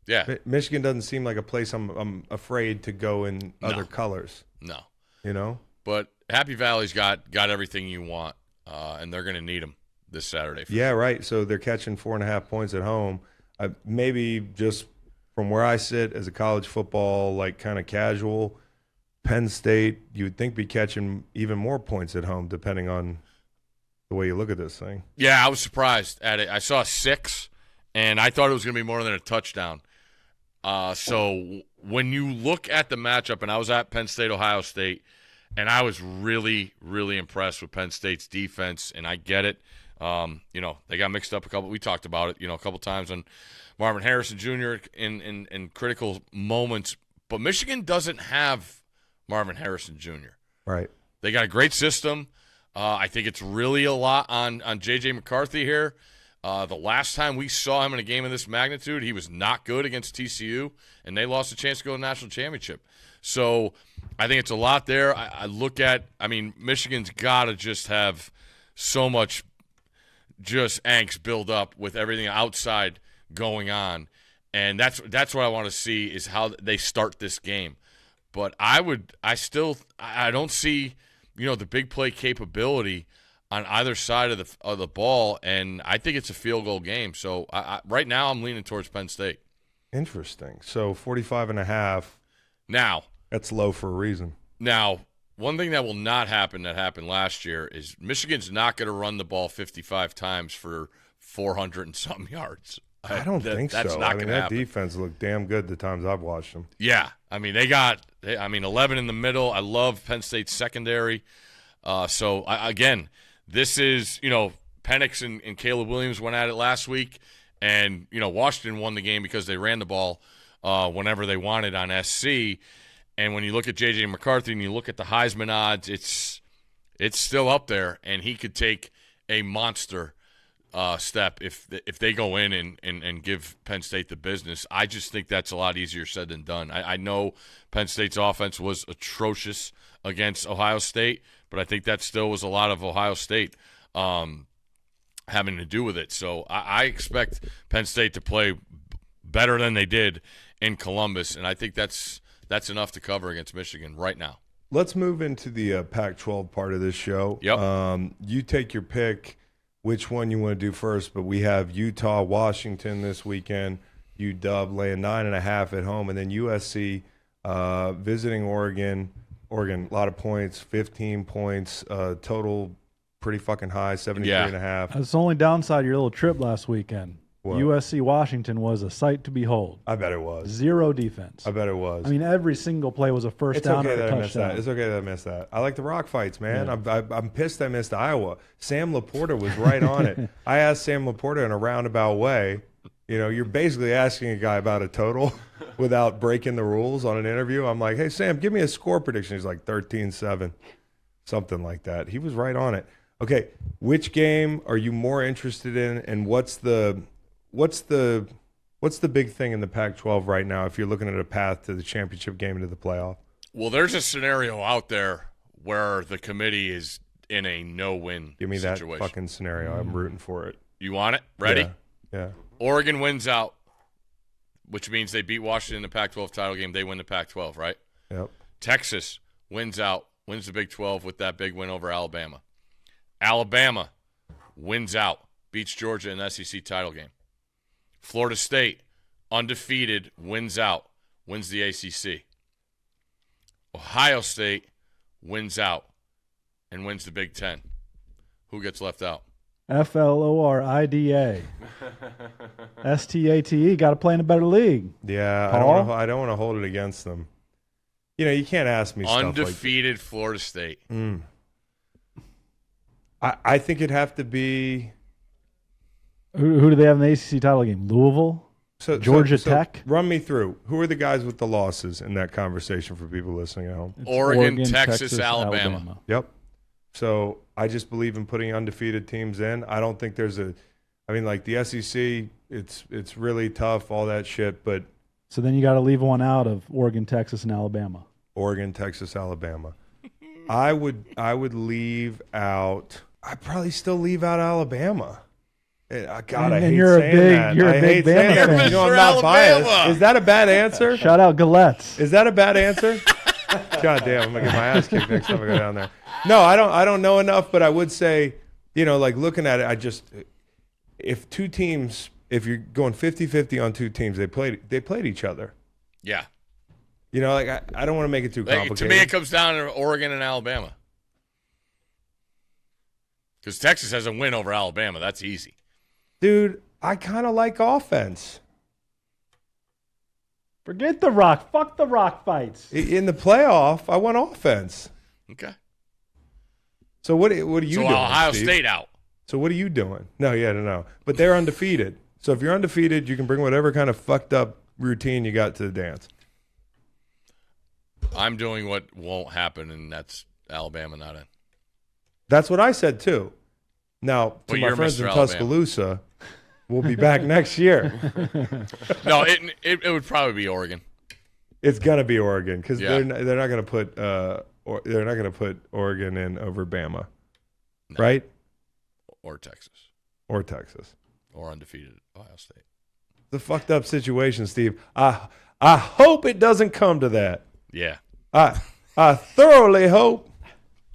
Yeah, Michigan doesn't seem like a place I'm afraid to go in other colors. no. You know? But Happy Valley's got everything you want, and they're going to need them this Saturday. Yeah, right. So they're catching 4.5 points at home. Maybe just from where I sit as a college football, like kind of casual, Penn State, you would think be catching even more points at home, depending on the way you look at this thing. Yeah, I was surprised at it. I saw 6, and I thought it was going to be more than a touchdown. So when you look at the matchup, and I was at Penn State, Ohio State, and I was really, really impressed with Penn State's defense, and I get it. They got mixed up we talked about it, a couple times on Marvin Harrison Jr. in critical moments. But Michigan doesn't have Marvin Harrison Jr. Right. They got a great system. I think it's really a lot on J.J. McCarthy here. The last time we saw him in a game of this magnitude, he was not good against TCU, and they lost a chance to go to the national championship. So I think it's a lot there. I look at – Michigan's got to just have so much just angst build up with everything outside going on. And that's what I want to see is how they start this game. But I don't see, the big play capability on either side of the ball, and I think it's a field goal game. So right now I'm leaning towards Penn State. Interesting. So 45.5. Now, That's low for a reason. Now, one thing that will not happen that happened last year is Michigan's not going to run the ball 55 times for 400 and something yards. I don't think that's so. not going to that happen. defense looked damn good the times I've watched them. Yeah. They got 11 in the middle. I love Penn State's secondary. Again, this is, Penix and Caleb Williams went at it last week, and, Washington won the game because they ran the ball whenever they wanted on SC. And when you look at J.J. McCarthy and you look at the Heisman odds, it's still up there, and he could take a monster step if they go in and give Penn State the business. I just think that's a lot easier said than done. I know Penn State's offense was atrocious against Ohio State, but I think that still was a lot of Ohio State. having to do with it. So I expect Penn State to play better than they did in Columbus, and I think that's enough to cover against Michigan right now. Let's move into the Pac-12 part of this show. Yep. You take your pick which one you want to do first, but we have Utah, Washington this weekend, UW laying 9.5 at home, and then USC visiting Oregon. Oregon, a lot of points, 15 points, total pretty fucking high, 73.5. That's the only downside of your little trip last weekend. What? USC Washington was a sight to behold. I bet it was. Zero defense. I bet it was. I mean, every single play was a first It's down okay or a that I missed touchdown. that. It's okay that I missed that. I like the rock fights, man. Yeah. I'm pissed I missed Iowa. Sam Laporta was right on it. I asked Sam Laporta in a roundabout way. You know, you're basically asking a guy about a total without breaking the rules on an interview. I'm like, hey, Sam, give me a score prediction. He's like 13-7, something like that. He was right on it. Okay, which game are you more interested in, and what's the big thing in the Pac-12 right now if you're looking at a path to the championship game into the playoff? Well, there's a scenario out there where the committee is in a no-win Give me situation. that fucking scenario. I'm rooting for it. You want it? Ready? Yeah. Oregon wins out, which means they beat Washington in the Pac-12 title game. They win the Pac-12, right? Yep. Texas wins out, wins the Big 12 with that big win over Alabama. Alabama wins out, beats Georgia in the SEC title game. Florida State, undefeated, wins out, wins the ACC. Ohio State wins out and wins the Big 10. Who gets left out? FLORIDA. STATE. Got to play in a better league. Yeah, Paul? I don't want to hold it against them. You know, you can't ask me Undefeated Florida State. stuff like I think it'd have to be Who do they have in the ACC title game? Louisville? Georgia Tech? Run me through. Who are the guys with the losses in that conversation for people listening at home? It's Oregon, Texas, Alabama. Yep. So I just believe in putting undefeated teams in. I don't think there's like the SEC, it's really tough, all that shit, but So then you got to leave one out of Oregon, Texas, and Alabama. Oregon, Texas, Alabama. I would leave out. I'd probably still leave out Alabama. God, I hate you're a saying big- that. you're a I big hate saying Bama that. fan. You know, I'm Mr. not Alabama. biased. Is that a bad answer? Shout out Gillettes. Is that a bad answer? God damn, I'm gonna get my ass kicked next time I go down there. No, I don't know enough, but I would say, you know, like looking at it, if two teams, if you're going 50-50 on two teams, they played each other. Yeah. You know, like I don't want to make it too Like, complicated. to me, it comes down to Oregon and Alabama. Because Texas has a win over Alabama. That's easy. Dude, I kind of like offense. Forget the rock. Fuck the rock fights. In the playoff, I want offense. Okay. So what are you So doing, Ohio Steve? State out. So what are you doing? No. But they're undefeated. So if you're undefeated, you can bring whatever kind of fucked up routine you got to the dance. I'm doing what won't happen, and that's Alabama not in. That's what I said too. Now, to But my you're friends Mr. in Alabama. Tuscaloosa, we'll be back next year. No, it would probably be Oregon. It's gonna be Oregon because Yeah. they're not gonna put they're not gonna put Oregon in over Bama, right? Or Texas. Or Texas. Or undefeated Ohio State. The fucked up situation, Steve. I hope it doesn't come to that. Yeah. I thoroughly hope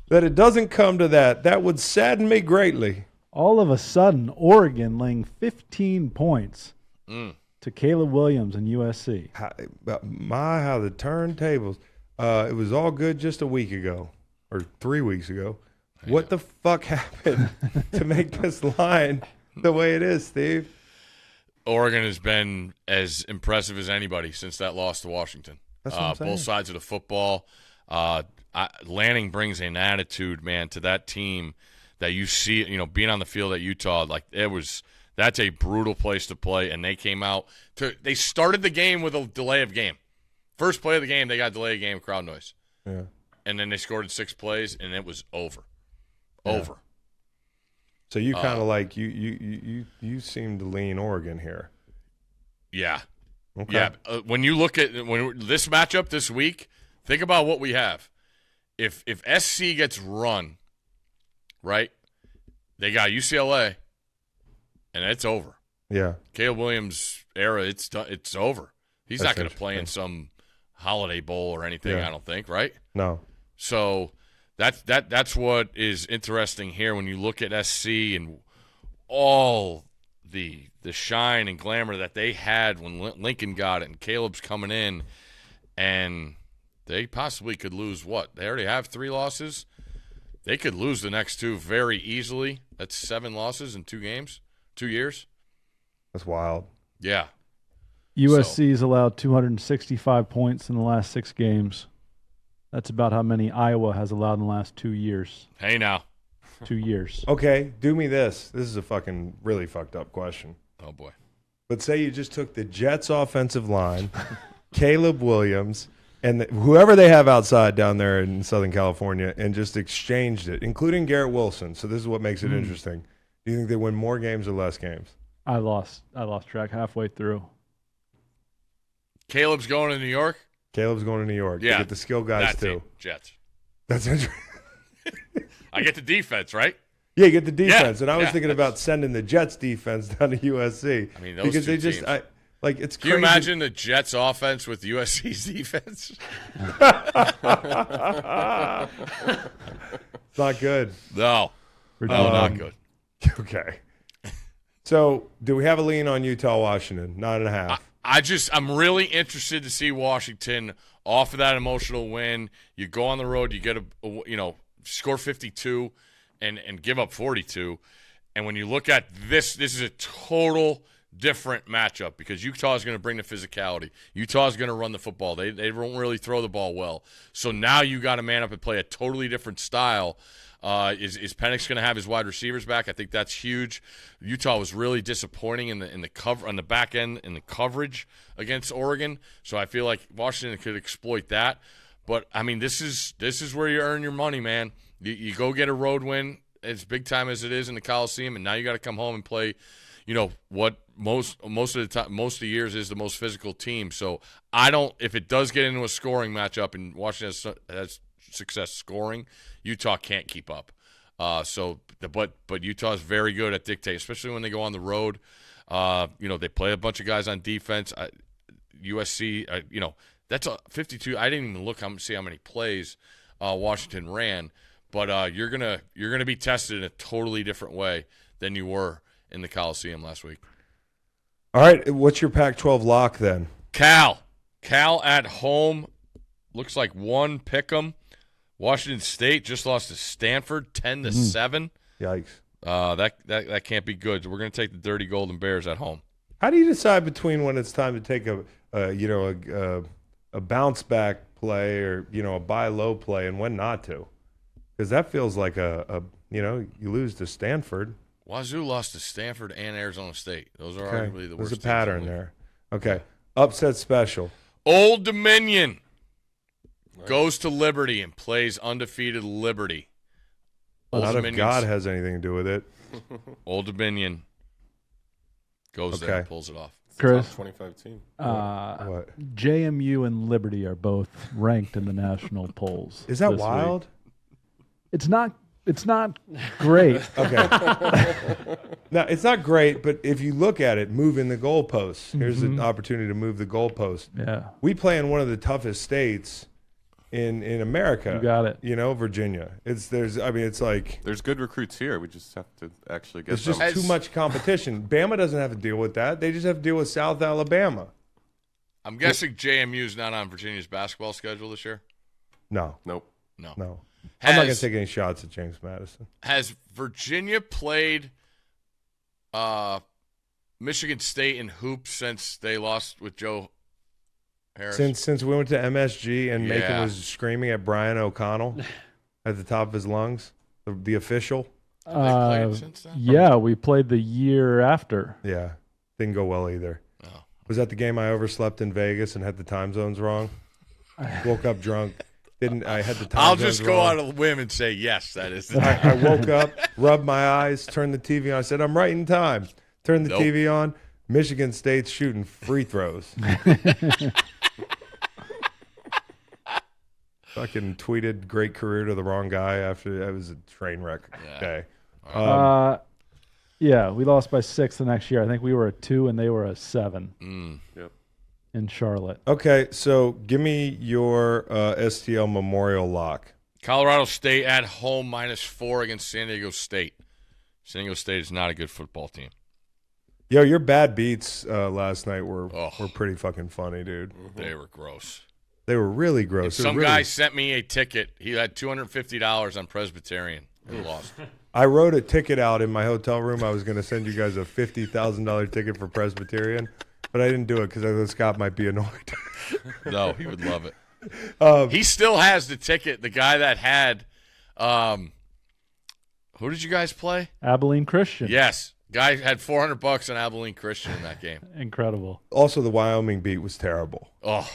that it doesn't come to that. That would sadden me greatly. All of a sudden, Oregon laying 15 points to Caleb Williams and USC. How the turntables. It was all good just a week ago or 3 weeks ago. What the fuck happened to make this line the way it is, Steve? Oregon has been as impressive as anybody since that loss to Washington. That's what I'm saying. Both sides of the football. Lanning brings an attitude, man, to that team that you see, you know, being on the field at Utah, like that's a brutal place to play. And they came out they started the game with a delay of game. First play of the game, they got delay of game, crowd noise. Yeah. And then they scored in 6 plays, and it was over. Yeah. Over. So you kind of like you seem to lean Oregon here. Yeah. Okay. Yeah. When you look at this matchup this week, think about what we have. If SC gets run, right, they got UCLA and it's over. Yeah. Caleb Williams' era, it's over. He's That's not going to play in some Holiday Bowl or anything, Yeah. I don't think, right? No. So that's what is interesting here when you look at SC and all the shine and glamour that they had when Lincoln got it, and Caleb's coming in, and they possibly could lose what? They already have 3 losses. They could lose the next 2 very easily. That's 7 losses in 2 games, 2 years. That's wild. Yeah. USC's allowed 265 points in the last 6 games. That's about how many Iowa has allowed in the last 2 years. Hey, now. 2 years. Okay, do me this. This is a fucking really fucked up question. Oh, boy. But say you just took the Jets' offensive line, Caleb Williams, and whoever they have outside down there in Southern California, and just exchanged it, including Garrett Wilson. So this is what makes it interesting. Do you think they win more games or less games? I lost track halfway through. Caleb's going to New York? Caleb's going to New York. Yeah. They get the skill guys, That too. team, Jets. That's interesting. I get the defense, right? Yeah, you get the defense. And I was yeah, thinking about sending the Jets defense down to USC. I mean, those because two they just, teams. it's Can you crazy. imagine the Jets offense with USC's defense? It's not good. No. No, not good. Okay. So, do we have a lean on Utah, Washington? 9.5. I'm really interested to see Washington off of that emotional win. You go on the road, you get score 52 and give up 42. And when you look at this is a total different matchup because Utah is going to bring the physicality. Utah is going to run the football. They won't really throw the ball well. So now you got to man up and play a totally different style. Is Penix going to have his wide receivers back? I think that's huge. Utah was really disappointing in the cover on the back end in the coverage against Oregon. So I feel like Washington could exploit that. But I mean, this is where you earn your money, man. You go get a road win as big time as it is in the Coliseum, and now you got to come home and play. What most of the time, most of the years is the most physical team. So if it does get into a scoring matchup and Washington has success scoring, Utah can't keep up. But Utah is very good at dictating, especially when they go on the road. They play a bunch of guys on defense. USC, that's a 52. I didn't even look see how many plays Washington ran, but you're gonna be tested in a totally different way than you were in the Coliseum last week. All right, what's your Pac-12 lock then? Cal at home looks like 1 pick'em. Washington State just lost to Stanford 10-7. Yikes. That can't be good. We're going to take the Dirty Golden Bears at home. How do you decide between when it's time to take a bounce back play or a buy low play and when not to? Because that feels like you lose to Stanford. Wazoo lost to Stanford and Arizona State. Those are Okay. arguably the worst. There's a teams pattern in the league. there. Okay. Upset special. Old Dominion goes to Liberty and plays undefeated Liberty. Old Not if Dominion's- God has anything to do with it. Old Dominion goes there and Okay. pulls it off. Chris, Top 25 team. What? JMU and Liberty are both ranked in the national polls. Is that this week. wild? It's not great. Okay. No, it's not great, but if you look at it, moving the goalposts. Here's an opportunity to move the goalposts. Yeah. We play in one of the toughest states in America. You got it. Virginia. It's like There's good recruits here. We just have to actually get it's just them. too much competition. Bama doesn't have to deal with that. They just have to deal with South Alabama. I'm guessing JMU's not on Virginia's basketball schedule this year. No. Nope. No. I'm not going to take any shots at James Madison. Has Virginia played Michigan State in hoops since they lost with Joe Harris? Since we went to MSG and Macon Yeah. was screaming at Brian O'Connell at the top of his lungs, the official. Have they played since then? Yeah, we played the year after. Yeah, didn't go well either. No. Was that the game I overslept in Vegas and had the time zones wrong? Woke up drunk. I had the time I'll zones just go wrong. on a whim and say yes, that is the I woke up, rubbed my eyes, turned the TV on. I said, I'm right in time. Turned the Nope. TV on. Michigan State's shooting free throws. Fucking tweeted great career to the wrong guy after that was a train wreck Yeah. day. Yeah, we lost by 6 the next year. I think we were a 2 and they were a 7 Yep. in Charlotte. Okay, so give me your STL Memorial lock. Colorado State at home -4 against San Diego State. San Diego State is not a good football team. Yo, your bad beats last night were Oh. pretty fucking funny, dude. They were gross. They were really gross. They were Some really- guy sent me a ticket. He had $250 on Presbyterian. He lost. I wrote a ticket out in my hotel room. I was going to send you guys a $50,000 ticket for Presbyterian, but I didn't do it because I thought Scott might be annoyed. No, he would love it. He still has the ticket. The guy that had who did you guys play? Abilene Christian. Yes. Guy had $400 on Abilene Christian in that game. Incredible. Also, the Wyoming beat was terrible. Oh,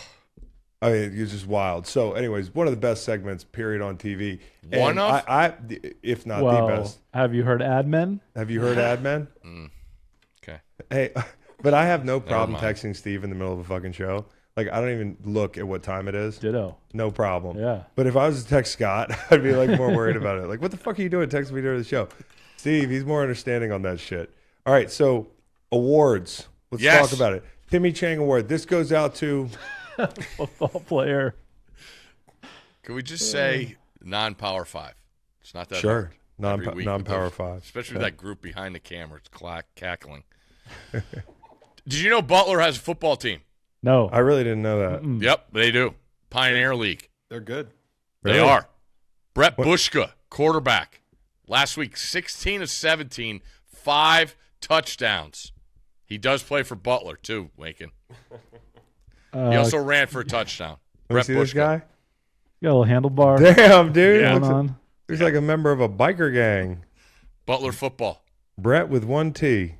I mean, it was just wild. So, anyways, one of the best segments, period, on TV. One And of? if not Well, the best. have you heard Ad Men? Have you heard Ad Men? okay. Hey, but I have no problem mind. texting Steve in the middle of a fucking show. Like, I don't even look at what time it is. Ditto. No problem. Yeah. But if I was to text Scott, I'd be like more worried about it. Like, what the fuck are you doing? Text me during the show. Steve, he's more understanding on that shit. All right, so awards. Let's Yes. talk about it. Timmy Chang Award. This goes out to Football player. Can we just say non-Power 5? It's not that sure hard. Every week with non-Power those- 5. Especially that group behind the camera. It's cackling. Did you know Butler has a football team? No. I really didn't know that. Yep, they do. Pioneer League. They're good. They Really? are. Brett Bushka, quarterback. Last week, 16 of 17, 5 touchdowns. He does play for Butler, too, Macon. He also ran for a touchdown. Let me Brett see this Bushka. guy. Got a little handlebar Damn, dude. Yeah. going on. He's like a member of a biker gang. Butler football. Brett with one T.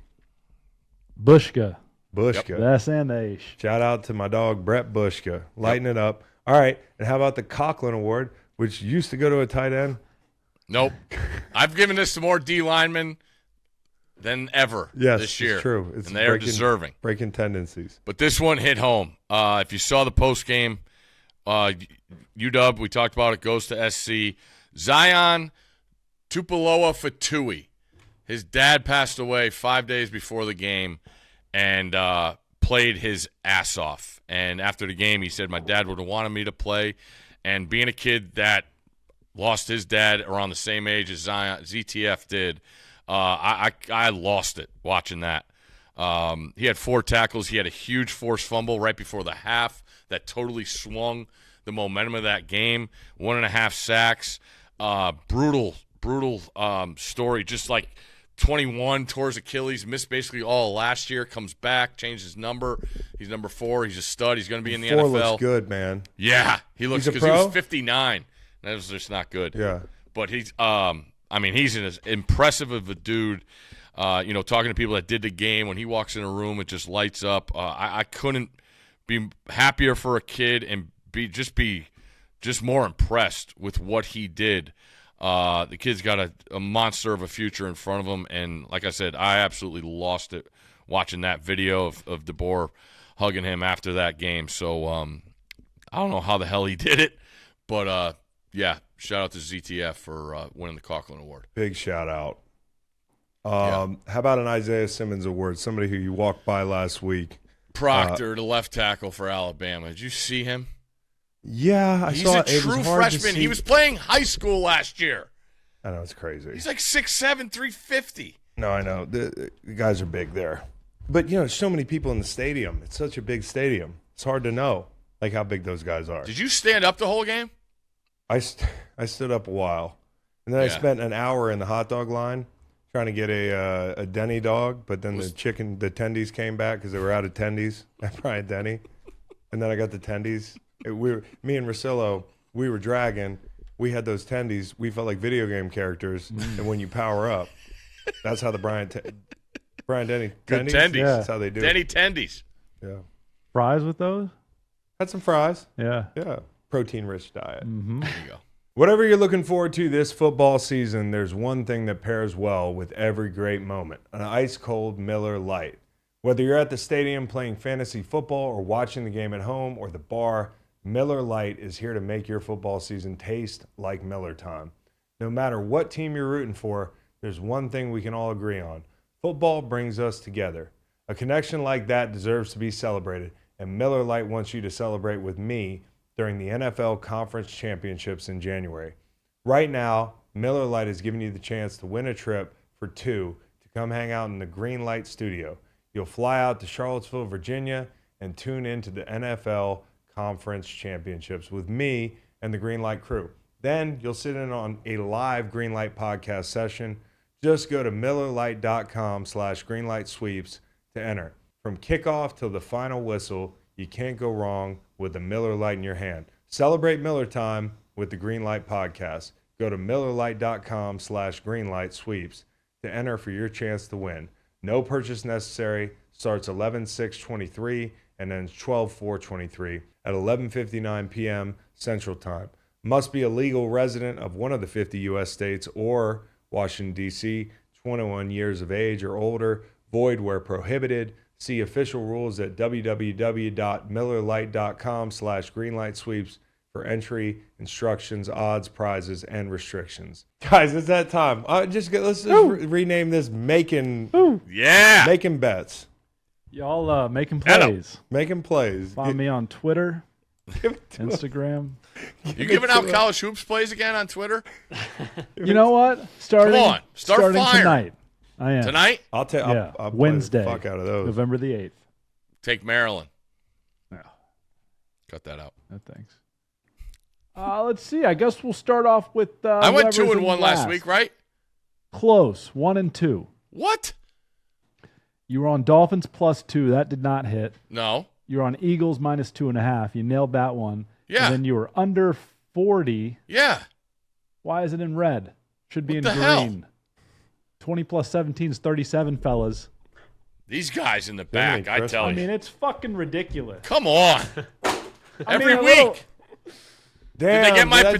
Bushka. Bushka. That's an H. Shout out to my dog, Brett Bushka. Lighting it up. All right. And how about the Conklin Award, which used to go to a tight end? Nope. I've given this to more D linemen than ever Yes, this year. it's true. It's and they are deserving. Breaking tendencies. But this one hit home. If you saw the post game, UW, we talked about it, goes to SC. Zion Tupaloa Fatui. His dad passed away 5 days before the game and played his ass off. And after the game, he said, my dad would have wanted me to play. And being a kid that lost his dad around the same age as Zion, ZTF did, I lost it watching that. He had 4 tackles. He had a huge forced fumble right before the half that totally swung the momentum of that game. 1.5 sacks. Brutal story. Just like 21, tore his Achilles, missed basically all last year, comes back, changed his number. He's number 4. He's a stud. He's going to be in the 4 NFL. looks good, man. Yeah, he looks He's a because he pro? was 59. That was just not good. Yeah. But he's he's as impressive of a dude. Talking to people that did the game, when he walks in a room, it just lights up. I couldn't be happier for a kid and be more impressed with what he did. The kid's got a monster of a future in front of him, and like I said, I absolutely lost it watching that video of DeBoer hugging him after that game. So I don't know how the hell he did it, but yeah, shout out to ZTF for winning the Conklin Award. Big shout out. How about an Isaiah Simmons Award? Somebody who you walked by last week. Proctor, the left tackle for Alabama. Did you see him? Yeah, I He's saw a it. It was true hard to freshman. see. He was playing high school last year. I know, it's crazy. He's like 6'7", 350. No, I know. The guys are big there. But, so many people in the stadium. It's such a big stadium. It's hard to know, like, how big those guys are. Did you stand up the whole game? I stood up a while. And then I Yeah. spent an hour in the hot dog line trying to get a Denny dog, but then the tendies came back because they were out of tendies at Bryant Denny. And then I got the tendies. Me and Rosillo, we were dragging. We had those tendies. We felt like video game characters. And when you power up, that's how the Bryant Denny Good tendies. tendies. Yeah. That's how they do Denny it. Tendies. Yeah. Fries with those? Had some fries. Yeah. Yeah. Protein-rich diet. Mm-hmm. There you go. Whatever you're looking forward to this football season, there's one thing that pairs well with every great moment: an ice-cold Miller Lite. Whether you're at the stadium playing fantasy football or watching the game at home or the bar, Miller Lite is here to make your football season taste like Miller time. No matter what team you're rooting for, there's one thing we can all agree on. Football brings us together. A connection like that deserves to be celebrated, and Miller Lite wants you to celebrate with me during the NFL Conference Championships in January. Right now, Miller Lite is giving you the chance to win a trip for two to come hang out in the Green Light Studio. You'll fly out to Charlottesville, Virginia, and tune in to the NFL Conference Championships with me and the Green Light crew. Then you'll sit in on a live Green Light podcast session. Just go to MillerLite.com/GreenLightSweeps to enter. From kickoff till the final whistle, you can't go wrong with the Miller Lite in your hand. Celebrate Miller time with the Green Light podcast. Go to MillerLite.com/GreenLightSweeps to enter for your chance to win. No purchase necessary. Starts 11/6/23 and ends 12/4/23 at 11:59 p.m. Central Time. Must be a legal resident of one of the 50 U.S. states or Washington, D.C., 21 years of age or older, void where prohibited. See official rules at www.millerlite.com/greenlightsweeps for entry, instructions, odds, prizes, and restrictions. Guys, it's that time. Let's just rename this Macon Bets. Y'all making plays. Making plays. Find me on Twitter, Instagram. You giving out college hoops plays again on Twitter? You know what? Starting starting tonight. I am. Tonight? I'll play Wednesday. the fuck out of those. November the 8th. Take Maryland. No. Cut that out. No thanks. Let's see. I guess we'll start off with. I went whoever's 2-1 in last week, right? Close. 1-2. What? You were on Dolphins +2. That did not hit. No. You were on Eagles -2.5. You nailed that one. Yeah. And then you were under 40. Yeah. Why is it in red? Should be What in the hell? green. 20 + 17 is 37, fellas. These guys in the back, I tell I you. mean, it's fucking ridiculous. Come on. Every a week. little- Damn, Did they get my that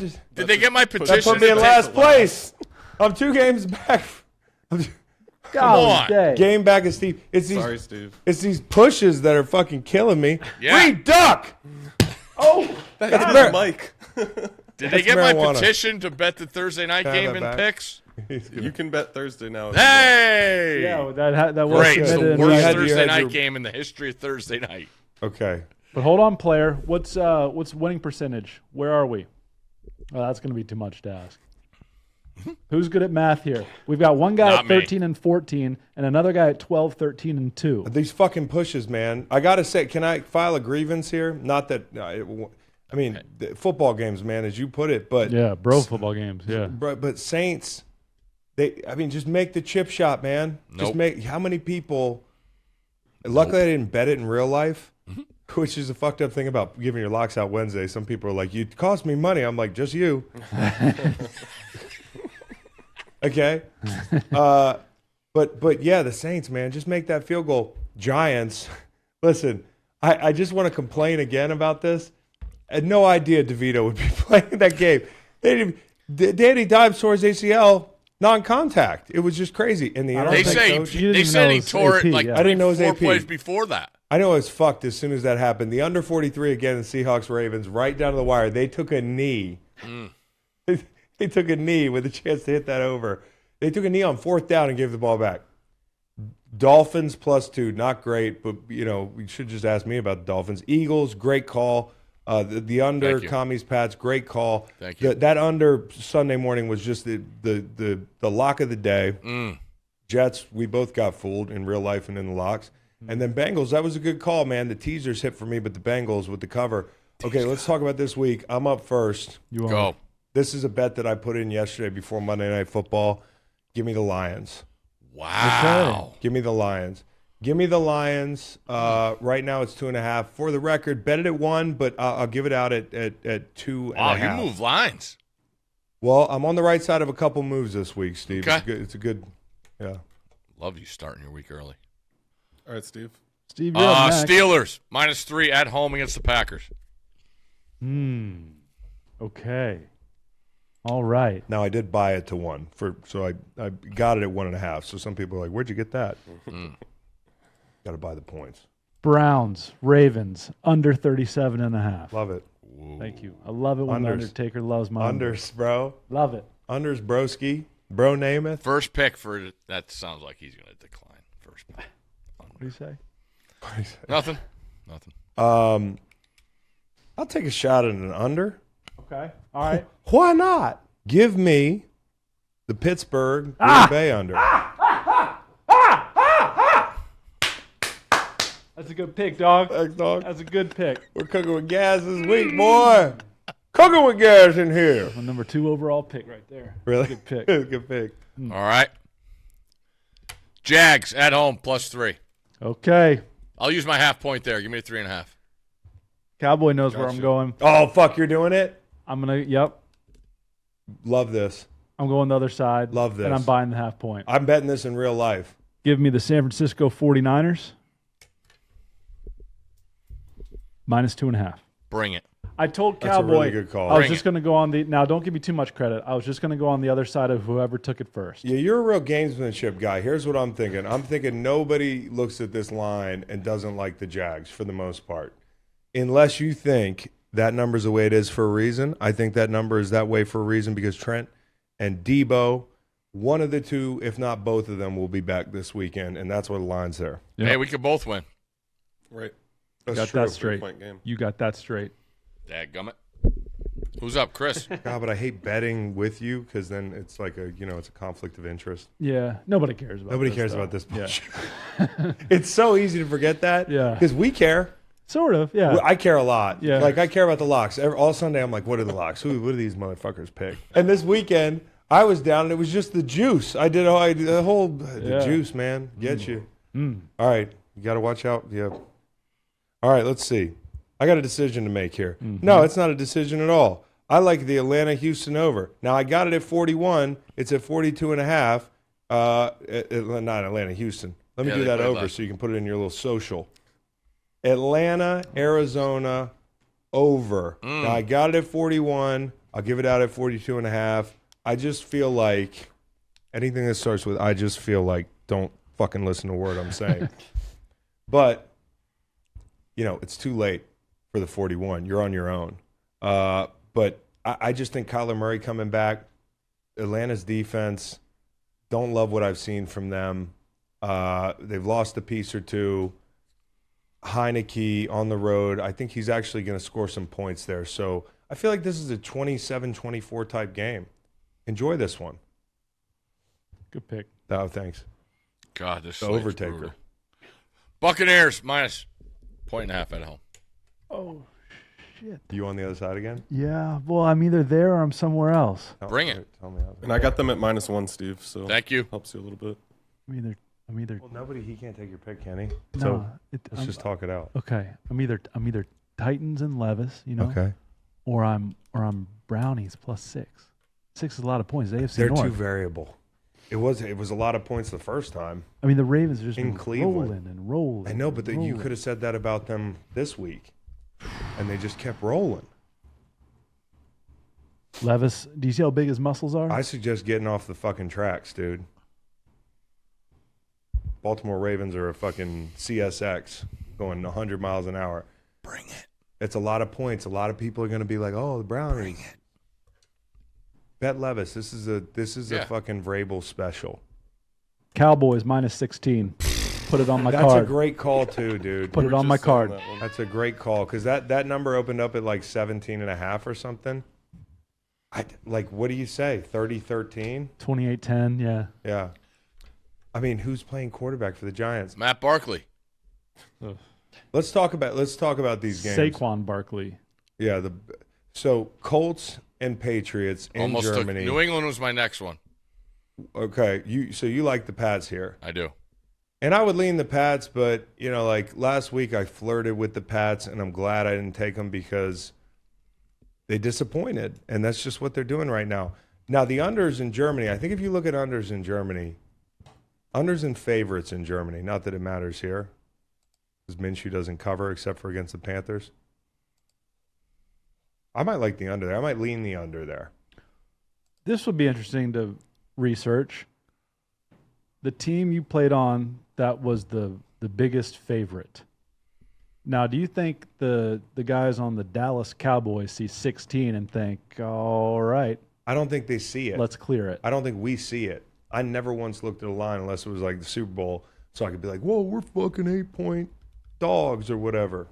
petition? put me in to last take- place. I'm 2 games back. Golly on. day. Game back of Steve. Sorry, Steve. It's these pushes that are fucking killing me. Yeah. Reed Duck. Oh, That's Mike. Did they get my marijuana. petition to bet the Thursday night Can I have game that in back? picks? You can bet Thursday now. Hey! yeah, that was Great. It's submitted the in worst You writing. had Thursday night your- game in the history of Thursday night. Okay. But hold on, player. What's winning percentage? Where are we? Oh, that's going to be too much to ask. Who's good at math here? We've got one guy Not at me. 13 and 14, and another guy at 12, 13 and 2. These fucking pushes, man. I gotta say, can I file a grievance here? Not that. I mean, the football games, man, as you put it, but Yeah, bro, football games. Yeah. But Saints, just make the chip shot, man. Just Nope. make. How many people? Luckily, I didn't bet it in real life, which is a fucked up thing about giving your locks out Wednesday. Some people are like, "You cost me money." I'm like, "Just you." Okay. But yeah, the Saints, man, just make that field goal. Giants, listen, I just want to complain again about this. I had no idea DeVito would be playing that game. Danny Dimes tore his ACL non-contact. It was just crazy. And the They NFL say coach, You didn't they even said know he it was tore AP, it like yeah. I didn't know it was 4 AP. plays before that. I know it was fucked as soon as that happened. The under 43 again in Seahawks Ravens, right down to the wire. They took a knee. They took a knee with a chance to hit that over. They took a knee on 4th down and gave the ball back. Dolphins +2, not great, but we should just ask me about the Dolphins. Eagles, great call. The under Thank you. Commies Pats, great call. Thank you. That under Sunday morning was just the lock of the day. Jets, we both got fooled in real life and in the locks. And then Bengals, that was a good call, man. The teasers hit for me, but the Bengals with the cover. Okay, let's talk about this week. I'm up first. You are. Go. This is a bet that I put in yesterday before Monday Night Football. Give me the Lions. Wow. Give me the Lions. Give me the Lions. Right now it's 2.5. For the record, bet it at 1, but I'll give it out at 2.5. Wow, you move lines. Well, I'm on the right side of a couple moves this week, Steve. Okay. It's a good, yeah. Love you starting your week early. All right, Steve. Steve, you're up next. Steelers -3 at home against the Packers. Okay. All right. Now I did buy it to 1, so I got it at 1.5. So some people are like, "Where'd you get that?" Got to buy the points. Browns, Ravens, under 37.5. Love it. Thank you. I love it when the Unders. Undertaker loves my Unders, bro. Love it. Unders, broski. Bro Namath. First pick for that sounds like he's going to decline. first. What do you say? Nothing. I'll take a shot at an under. Okay. All right. Why not? Give me the Pittsburgh Green Bay under. That's a good pick, dog. Thanks, dog. That's a good pick. We're cooking with gas this week, boy. Cooking with gas in here. My number 2 overall pick right there. Really? Good pick. Good pick. All right. Jags at home +3. Okay. I'll use my half point there. Give me a 3.5. Cowboy knows where I'm going. Oh, fuck, you're doing it? I'm going to, yep. Love this. I'm going the other side. Love this. And I'm buying the half point. I'm betting this in real life. Give me the San Francisco 49ers. -2.5. Bring it. I told That's a Cowboy really good call. I was Bring just going to go on the – now, don't give me too much credit. I was just going to go on the other side of whoever took it first. Yeah, you're a real gamesmanship guy. Here's what I'm thinking. I'm thinking nobody looks at this line and doesn't like the Jags for the most part. Unless you think that number's the way it is for a reason. I think that number is that way for a reason because Trent and Debo, one of the two, if not both of them, will be back this weekend, and that's what the line's there. Yep. Hey, we could both win. Right. That's Got true. that straight. Point game. You got that straight. Dadgummit. Who's up, Chris? God, but I hate betting with you because then it's like it's a conflict of interest. Yeah. Nobody cares about Nobody this, cares though. about this. Yeah. It's so easy to forget that. Yeah. Because we care. Sort of, yeah. Well, I care a lot. Yeah. Like, I care about the locks. All Sunday, I'm like, what are the locks? What do these motherfuckers pick? And this weekend, I was down, and it was just the juice. I did the whole Yeah. juice, man. Get you. All right. You got to watch out. Yeah. All right, let's see. I got a decision to make here. No, it's not a decision at all. I like the Atlanta-Houston over. Now, I got it at 41. It's at 42.5. Not Atlanta-Houston. Let me Yeah, do they that played over last. so you can put it in your little social. Atlanta, Arizona, over. Now, I got it at 41. I'll give it out at 42.5. I just feel like anything that starts with I just feel like don't fucking listen to a word I'm saying. But, it's too late for the 41. You're on your own. But I just think Kyler Murray coming back, Atlanta's defense, don't love what I've seen from them. They've lost a piece or two. Heineke on the road, I think he's actually going to score some points there. So I feel like this is a 27-24 type game. Enjoy this one. Good pick. Oh, thanks. God, this The slate's overtaker. brutal. Buccaneers -1.5 at home. Oh, shit. You on the other side again? Yeah. Well, I'm either there or I'm somewhere else. Bring it. Tell me how. And I got them at -1, Steve. So Thank you. helps you a little bit. I'm either. Well, he can't take your pick, can he? No. So let's just talk it out. Okay. I'm either Titans and Levis, Okay. or I'm Brownies +6. 6 is a lot of points. AFC They're North. too variable. It was a lot of points the first time. I mean, the Ravens are just In been Cleveland. rolling and rolling. I know, but you rolling. could have said that about them this week, and they just kept rolling. Levis, do you see how big his muscles are? I suggest getting off the fucking tracks, dude. Baltimore Ravens are a fucking CSX going 100 miles an hour. Bring it. It's a lot of points. A lot of people are going to be like, "Oh, the Brownies." Bet Levis. This is Yeah. a fucking Vrabel special. Cowboys -16. Put it on my That's card. a great call too, dude. Put it on my card. That's a great call because that number opened up at like 17.5 or something. What do you say? 30-13? 28-10. Yeah. Yeah. I mean, who's playing quarterback for the Giants? Matt Barkley. Let's talk about these games. Saquon Barkley. Yeah. So Colts and Patriots in Almost took Germany. New England was my next one. Okay. You like the Pats here. I do. And I would lean the Pats, but, like last week I flirted with the Pats, and I'm glad I didn't take them because they disappointed, and that's just what they're doing right now. Now, the unders in Germany, I think if you look at unders in Germany, unders and favorites in Germany, not that it matters here, because Minshew doesn't cover except for against the Panthers. I might like the under there. I might lean the under there. This would be interesting to research. The team you played on that was the biggest favorite. Now, do you think the guys on the Dallas Cowboys see 16 and think, all right, I don't think they see it. let's clear it? I don't think we see it. I never once looked at a line unless it was like the Super Bowl. So I could be like, whoa, we're fucking 8-point dogs or whatever.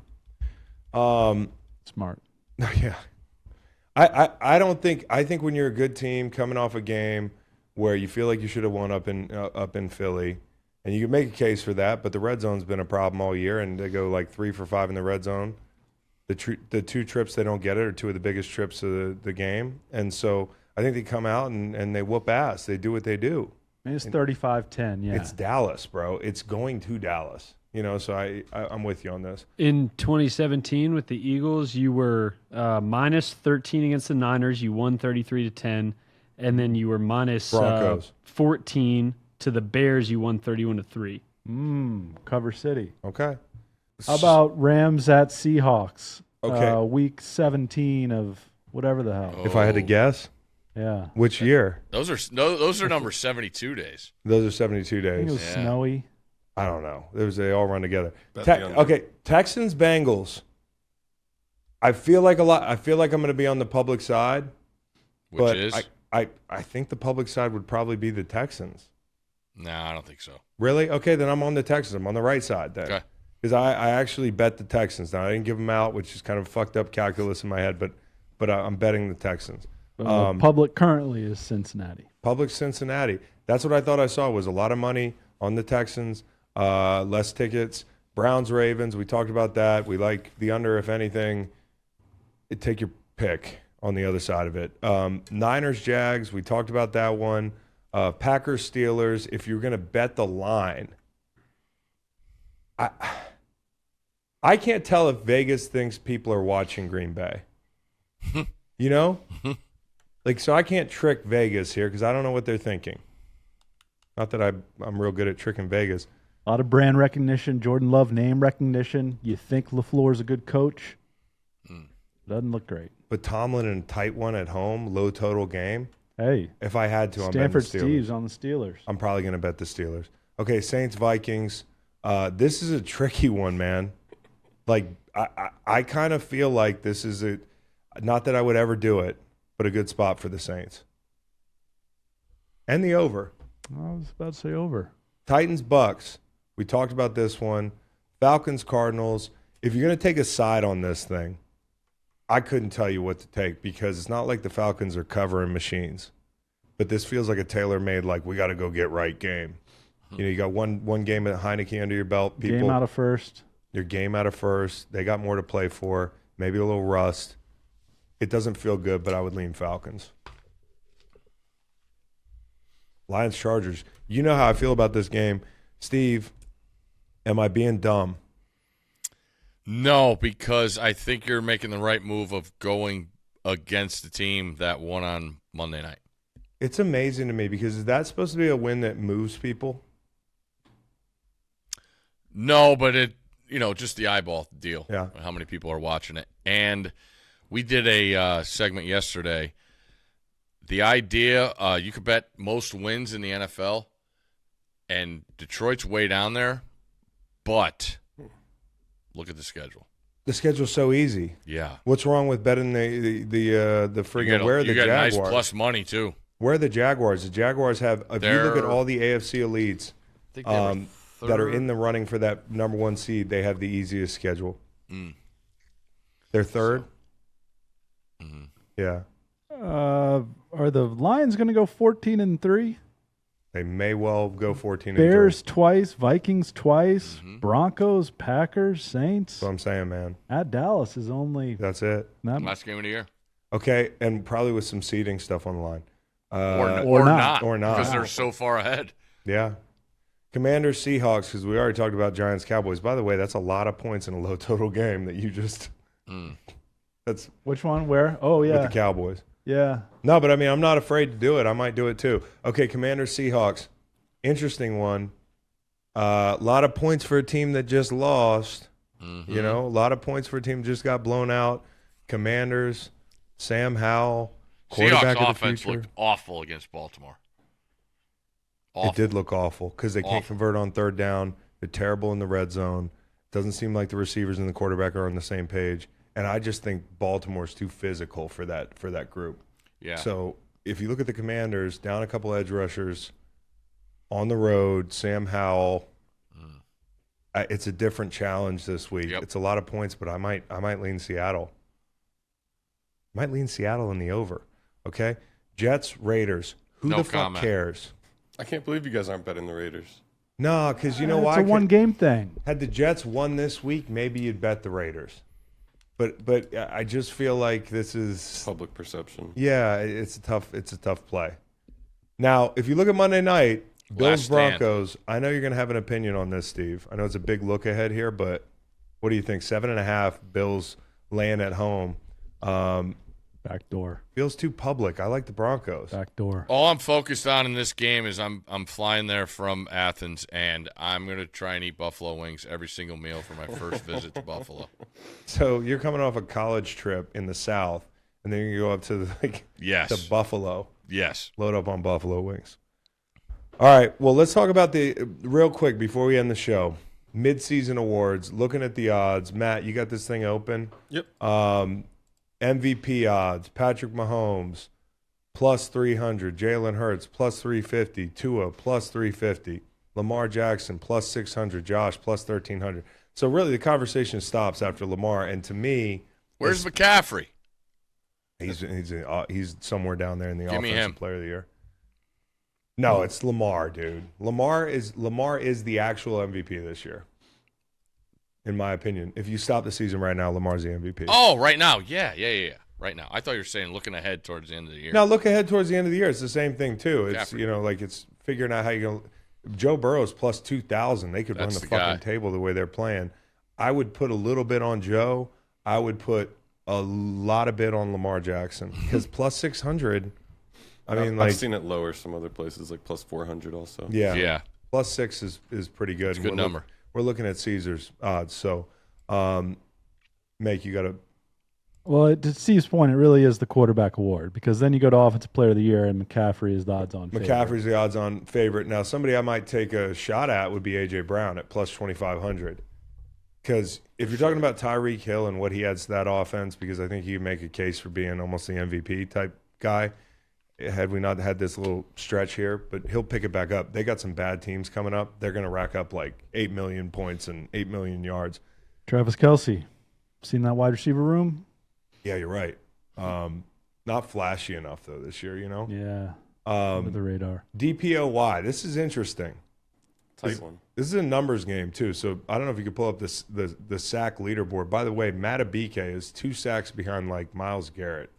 Smart. Yeah. I don't think – I think when you're a good team coming off a game where you feel like you should have won up in Philly, and you can make a case for that, but the red zone's been a problem all year, and they go like 3 for 5 in the red zone. The 2 trips they don't get it are 2 of the biggest trips of the game. And so I think they come out and they whoop ass. They do what they do. I mean, it's 35-10, yeah. It's Dallas, bro. It's going to Dallas. So I'm with you on this. In 2017 with the Eagles, you were minus 13 against the Niners. You won 33-10, and then you were minus Broncos 14 to the Bears. You won 31-3. Cover City. Okay. How about Rams at Seahawks? Okay. Week 17 of whatever the hell. If I had to guess, Yeah. which year? Those are number 72 days. Those are 72 I think it days. was snowy. I don't know. They all run together. Bet the under. Okay, Texans Bengals. I feel like I'm going to be on the public side, Which but is? I think the public side would probably be the Texans. No, I don't think so. Really? Okay, then I'm on the Texans. I'm on the right side then. Okay. Because I actually bet the Texans. Now I didn't give them out, which is kind of fucked up calculus in my head, but I'm betting the Texans. Public currently is Cincinnati. Public Cincinnati. That's what I thought I saw was a lot of money on the Texans, less tickets. Browns Ravens. We talked about that. We like the under, if anything. Take your pick on the other side of it. Niners Jags. We talked about that one. Packers Steelers. If you're going to bet the line, I can't tell if Vegas thinks people are watching Green Bay. So I can't trick Vegas here because I don't know what they're thinking. Not that I'm real good at tricking Vegas. A lot of brand recognition, Jordan Love name recognition. You think LaFleur's a good coach? Doesn't look great. But Tomlin in a tight one at home, low total game. Hey, If I had to, I'm Stanford betting the Steelers. Steve's on the Steelers. I'm probably going to bet the Steelers. Okay, Saints Vikings. This is a tricky one, man. Like I kind of feel like this is not that I would ever do it, but a good spot for the Saints. And the over. I was about to say over. Titans Bucks. We talked about this one. Falcons Cardinals. If you're going to take a side on this thing, I couldn't tell you what to take because it's not like the Falcons are covering machines. But this feels like a tailor-made, like, we got to go get right game. You got one game at Heineke under your belt. Game out of first. Your game out of first. They got more to play for. Maybe a little rust. It doesn't feel good, but I would lean Falcons. Lions Chargers. You know how I feel about this game. Steve, am I being dumb? No, because I think you're making the right move of going against the team that won on Monday night. It's amazing to me because is that supposed to be a win that moves people? No, but just the eyeball deal. Yeah. How many people are watching it. And we did a segment yesterday. The idea, you could bet most wins in the NFL, and Detroit's way down there, but look at the schedule. The schedule's so easy. Yeah. What's wrong with betting the friggin' where are the you got Jaguars? nice plus money, too. Where are the Jaguars? The Jaguars have, if you look at all the AFC elites that are in the running for that number 1 seed, they have the easiest schedule. They're third? Yeah. Are the Lions going to go 14-3? They may well go 14-3. Bears twice, Vikings twice, Broncos, Packers, Saints. That's what I'm saying, man. At Dallas is only That's it. Last game of the year. Okay, and probably with some seeding stuff on the line. Or not. Or not. Because they're so far ahead. Yeah. Commanders, Seahawks, because we already talked about Giants, Cowboys. By the way, that's a lot of points in a low total game that you just that's Which one? Where? Oh, yeah. with the Cowboys. Yeah. No, but I mean, I'm not afraid to do it. I might do it too. Okay, Commanders, Seahawks. Interesting one. A lot of points for a team that just lost. A lot of points for a team that just got blown out. Commanders, Sam Howell, quarterback Seahawks of the offense future. looked awful against Baltimore. Awful. It did look awful because they can't convert on third down. They're terrible in the red zone. Doesn't seem like the receivers and the quarterback are on the same page. And I just think Baltimore's too physical for that group. Yeah. So if you look at the Commanders, down a couple edge rushers, on the road, Sam Howell, It's a different challenge this week. Yep. It's a lot of points, but I might lean Seattle. Might lean Seattle in the over. Okay, Jets, Raiders. Who No the fuck comment. cares? I can't believe you guys aren't betting the Raiders. No, because you know why? It's a one-game thing. Had the Jets won this week, maybe you'd bet the Raiders. But I just feel like this is Public perception. yeah, it's a tough play. Now, if you look at Monday night, Bills Last stand. Broncos. I know you're going to have an opinion on this, Steve. I know it's a big look ahead here, but what do you think? 7.5 Bills laying at home. Back door. Feels too public. I like the Broncos. Back door. All I'm focused on in this game is I'm flying there from Athens, and I'm going to try and eat buffalo wings every single meal for my first visit to Buffalo. So you're coming off a college trip in the South, and then you go up to Yes. to Buffalo. Yes. Load up on buffalo wings. All right. Well, let's talk about the real quick before we end the show. Mid-season awards. Looking at the odds, Matt, you got this thing open. Yep. MVP odds: Patrick Mahomes plus 300, Jalen Hurts plus 350, Tua plus 350, Lamar Jackson plus 600, Josh plus 1300. So really, the conversation stops after Lamar. And to me, Where's McCaffrey? he's somewhere down there in the Give me offensive him. player of the year. No, it's Lamar, dude. Lamar is the actual MVP this year, in my opinion. If you stop the season right now, Lamar's the MVP. Oh, right now. Yeah. Right now. I thought you were saying looking ahead towards the end of the year. Now look ahead towards the end of the year. It's the same thing too. It's McCaffrey. it's figuring out how you're going. Joe Burrow's plus 2,000. They could That's run the the fucking guy. table the way they're playing. I would put a little bit on Joe. I would put a lot of bit on Lamar Jackson because plus 600. I mean, I've seen it lower some other places, like plus 400 also. yeah, plus 6 is pretty good. It's a good number. We're looking at Caesar's odds. So, Make, you got to. Well, to Steve's point, it really is the quarterback award because then you go to Offensive Player of the Year and McCaffrey is the odds-on favorite. McCaffrey's the odds-on favorite. Now, somebody I might take a shot at would be A.J. Brown at plus 2,500. Because if you're talking about Tyreek Hill and what he adds to that offense, because I think you make a case for being almost the MVP type guy, had we not had this little stretch here, but he'll pick it back up. They got some bad teams coming up. They're going to rack up like 8 million points and 8 million yards. Travis Kelce. Seen that wide receiver room? Yeah, you're right. Not flashy enough, though, this year, you know? Yeah. Under the radar. DPOY. This is interesting. Tight one. This is a numbers game, too. So I don't know if you could pull up the sack leaderboard. By the way, Matabike is 2 sacks behind, like, Myles Garrett.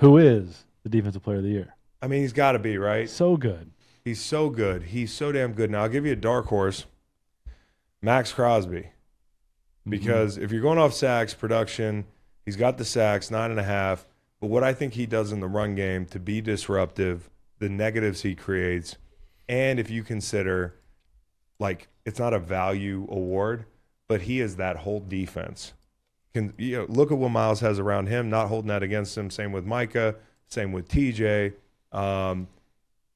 Who is the Defensive Player of the Year? I mean, he's got to be, right? So good. He's so good. He's so damn good. Now, I'll give you a dark horse. Max Crosby. Because if you're going off sacks, production, he's got the sacks, 9.5. But what I think he does in the run game to be disruptive, the negatives he creates, and if you consider, like, it's not a value award, but he is that whole defense. Look at what Miles has around him, not holding that against him. Same with Micah, same with TJ.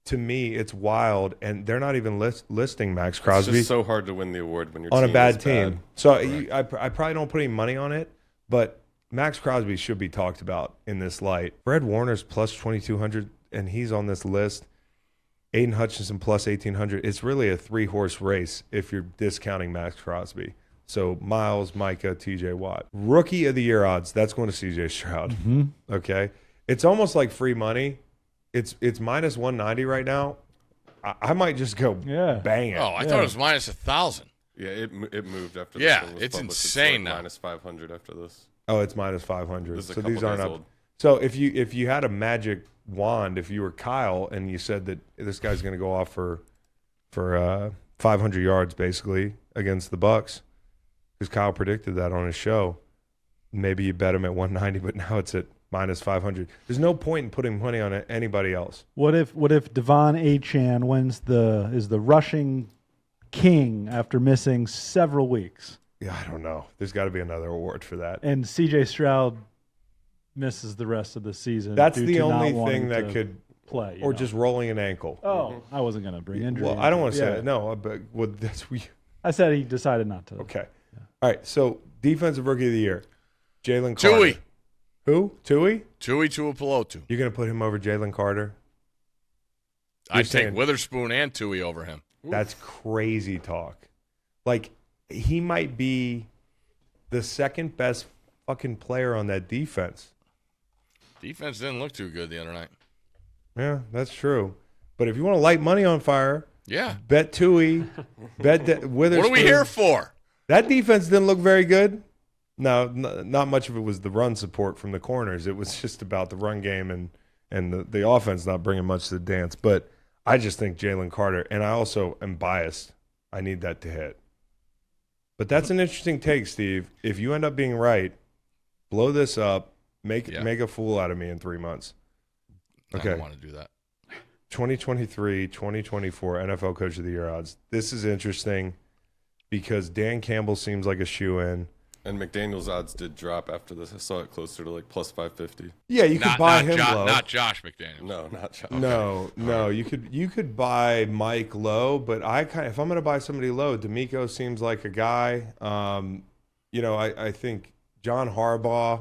To me, it's wild, and they're not even listing Max Crosby. It's just so hard to win the award when you're on a bad is team. bad. So I probably don't put any money on it, but Max Crosby should be talked about in this light. Fred Warner's plus 2,200, and he's on this list. Aiden Hutchinson plus 1,800. It's really a 3-horse race if you're discounting Max Crosby. So Miles, Micah, TJ Watt. Rookie of the Year odds, that's going to CJ Stroud. Okay? It's almost like free money. It's minus 190 right now. I might just go bang it. Oh, I thought it was minus 1,000. Yeah, it moved after Yeah, this one was it's published. insane like now. minus 500 after this. Oh, it's minus 500. This is a So couple these aren't days up. old. So if you had a magic wand, if you were Kyle and you said that this guy's going to go off for 500 yards basically against the Bucks, because Kyle predicted that on his show, maybe you bet him at 190, but now it's at minus 500. There's no point in putting money on anybody else. What if Devon Achane is the rushing king after missing several weeks, Yeah, I don't know. There's got to be another award for that. and CJ Stroud misses the rest of the season? That's due the to not only wanting thing that to could, play, or just rolling an ankle. I wasn't going to bring injury. Well, I don't want to say Yeah. that. No, but that's I said he decided not to. okay. All right. So defensive rookie of the year, Jalen Carter. Tui. Who? Tui? Tui Tuipulotu. You're going to put him over Jalen Carter? I'd take saying- Witherspoon and Tui over him. That's crazy talk. Like, he might be the second best fucking player on that defense. Defense didn't look too good the other night. Yeah, that's true. But if you want to light money on fire, Yeah. bet Tui, bet Witherspoon. What are we here for? That defense didn't look very good. No, not much of it was the run support from the corners. It was just about the run game and the offense not bringing much to the dance. But I just think Jalen Carter, and I also am biased. I need that to hit. But that's an interesting take, Steve. If you end up being right, blow this up, make a fool out of me in 3 months. Okay. I don't want to do that. 2023, 2024 NFL Coach of the Year odds. This is interesting because Dan Campbell seems like a shoe-in. And McDaniel's odds did drop after this. I saw it closer to like plus 550. Yeah, you could buy him low. Not Josh McDaniels. No, not Josh. No. You could buy Mike low, but if I'm going to buy somebody low, D'Amico seems like a guy. I think John Harbaugh.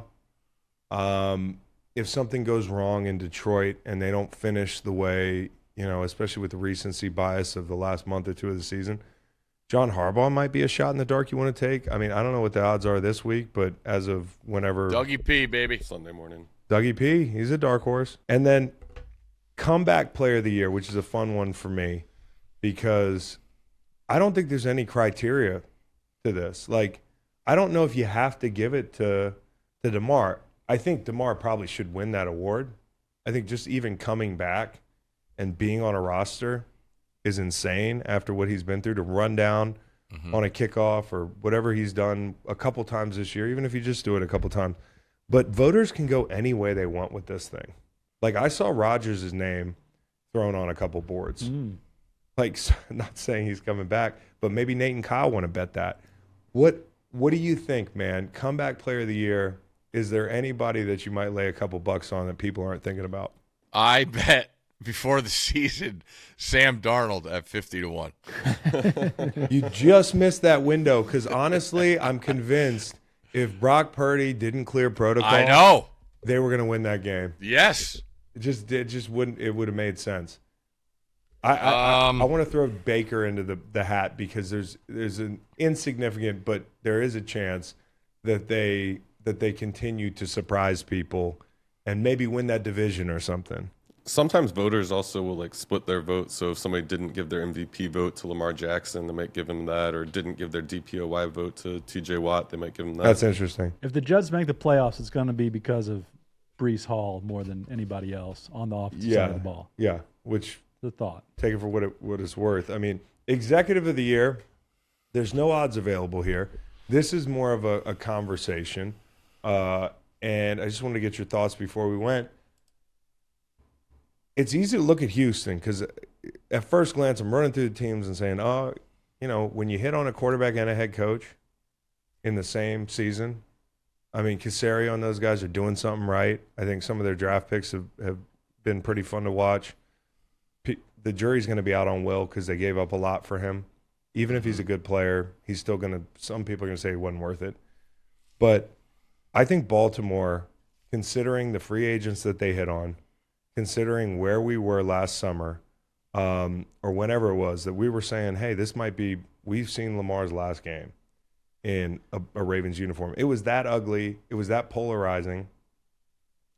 If something goes wrong in Detroit and they don't finish the way, especially with the recency bias of the last month or two of the season, John Harbaugh might be a shot in the dark you want to take. I mean, I don't know what the odds are this week, but as of whenever. Dougie P, baby. Sunday morning. Dougie P, he's a dark horse. And then comeback player of the year, which is a fun one for me because I don't think there's any criteria to this. Like, I don't know if you have to give it to DeMar. I think DeMar probably should win that award. I think just even coming back and being on a roster is insane after what he's been through, to run down on a kickoff or whatever he's done a couple times this year, even if you just do it a couple times. But voters can go any way they want with this thing. Like, I saw Rodgers' name thrown on a couple boards. Like, not saying he's coming back, but maybe Nate and Kyle want to bet that. What do you think, man? Comeback player of the year, is there anybody that you might lay a couple bucks on that people aren't thinking about? I bet before the season, Sam Darnold at 50-1. You just missed that window because honestly, I'm convinced if Brock Purdy didn't clear protocol, I know they were going to win that game. Yes, It just wouldn't. It would have made sense. I want to throw Baker into the hat because there's an insignificant, but there is a chance that they continue to surprise people and maybe win that division or something. Sometimes voters also will like split their vote. So if somebody didn't give their MVP vote to Lamar Jackson, they might give him that, or didn't give their DPOY vote to TJ Watt, they might give him that. That's interesting. If the Jets make the playoffs, it's going to be because of Breece Hall more than anybody else on the offensive side of the ball. Yeah, which The thought. take it for what it's worth. I mean, executive of the year, there's no odds available here. This is more of a conversation. And I just wanted to get your thoughts before we went. It's easy to look at Houston because at first glance, I'm running through the teams and saying, when you hit on a quarterback and a head coach in the same season, I mean, Casario and those guys are doing something right. I think some of their draft picks have been pretty fun to watch. The jury's going to be out on Will because they gave up a lot for him. Even if he's a good player, he's still going to – some people are going to say he wasn't worth it. But I think Baltimore, considering the free agents that they hit on, considering where we were last summer or whenever it was, that we were saying, hey, this might be – we've seen Lamar's last game in a Ravens uniform. It was that ugly. It was that polarizing.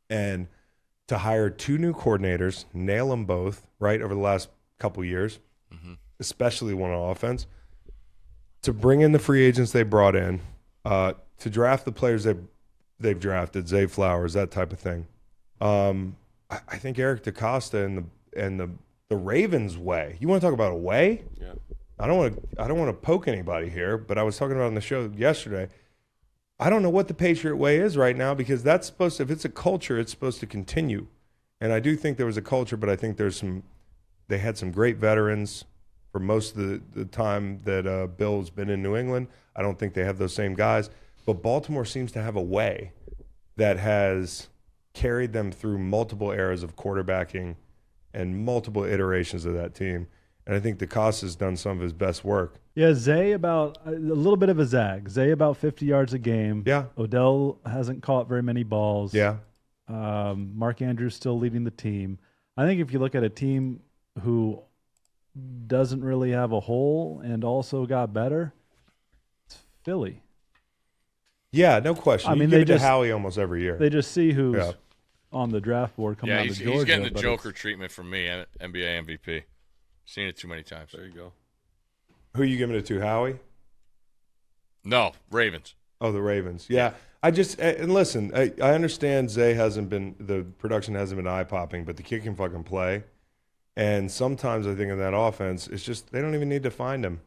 And to hire two new coordinators, nail them both, right, over the last couple years, especially one on offense, to bring in the free agents they brought in, to draft the players they've drafted, Zay Flowers, that type of thing. I think Eric DaCosta and the Ravens way. You want to talk about a way? Yeah. I don't want to poke anybody here, but I was talking about on the show yesterday. I don't know what the Patriot way is right now because that's supposed to, if it's a culture, it's supposed to continue. And I do think there was a culture, but I think they had some great veterans for most of the time that Bill's been in New England. I don't think they have those same guys, but Baltimore seems to have a way that has carried them through multiple eras of quarterbacking and multiple iterations of that team. And I think DaCosta's done some of his best work. Yeah, Zay about a little bit of a zag. Zay about 50 yards a game. Yeah. Odell hasn't caught very many balls. Yeah. Mark Andrews still leading the team. I think if you look at a team who doesn't really have a hole and also got better, Philly. Yeah, no question. I You mean, give they it to just- Howie almost every year. They just see who's Yeah. on the draft board coming Yeah, out he's, of Georgia. he's getting the but Joker it's- treatment from me, NBA MVP. Seen it too many times. There you go. Who are you giving it to, Howie? No, Ravens. Oh, the Ravens. Yeah. And listen, I understand the production hasn't been eye-popping, but the kid can fucking play. And sometimes I think in that offense, it's just they don't even need to find him.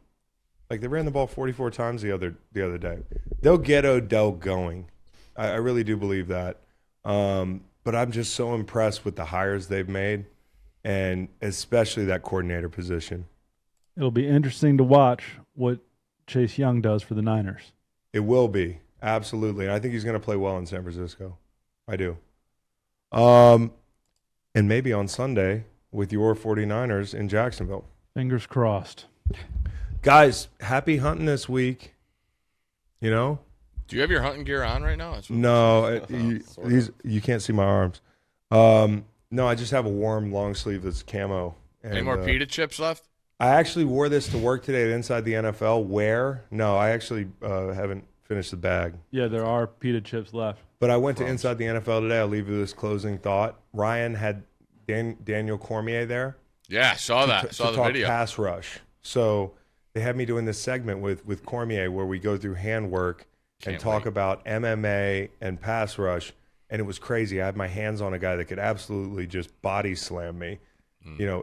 Like they ran the ball 44 times the other day. They'll get Odell going. I really do believe that. But I'm just so impressed with the hires they've made, and especially that coordinator position. It'll be interesting to watch what Chase Young does for the Niners. It will be. Absolutely. And I think he's going to play well in San Francisco. I do. And maybe on Sunday with your 49ers in Jacksonville. Fingers crossed. Guys, happy hunting this week. You know? Do you have your hunting gear on right now? That's what No, Sort of. you can't see my arms. No, I just have a warm long sleeve that's camo. Any And, more pita chips left? I actually wore this to work today at Inside the NFL. Where? No, I actually haven't finished the bag. Yeah, there are pita chips left. But I went to Inside the NFL today. I'll leave you this closing thought. Ryan had Daniel Cormier there. Yeah, saw that. to Saw the talk video. pass rush. So they had me doing this segment with Cormier where we go through handwork and Can't talk wait. about MMA and pass rush. And it was crazy. I had my hands on a guy that could absolutely just body slam me,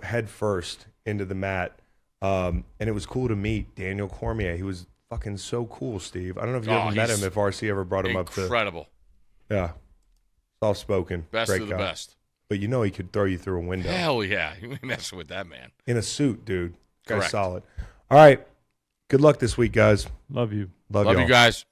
head first into the mat. And it was cool to meet Daniel Cormier. He was fucking so cool, Steve. I don't know if you ever met he's him, if RC ever brought him up to. Incredible. Yeah. Soft spoken. Best Great of the guy. best. But he could throw you through a window. Hell yeah. You ain't messing with that man. In a suit, dude. Guy's Correct. solid. All right. Good luck this week, guys. Love you. Love Love y'all. you guys.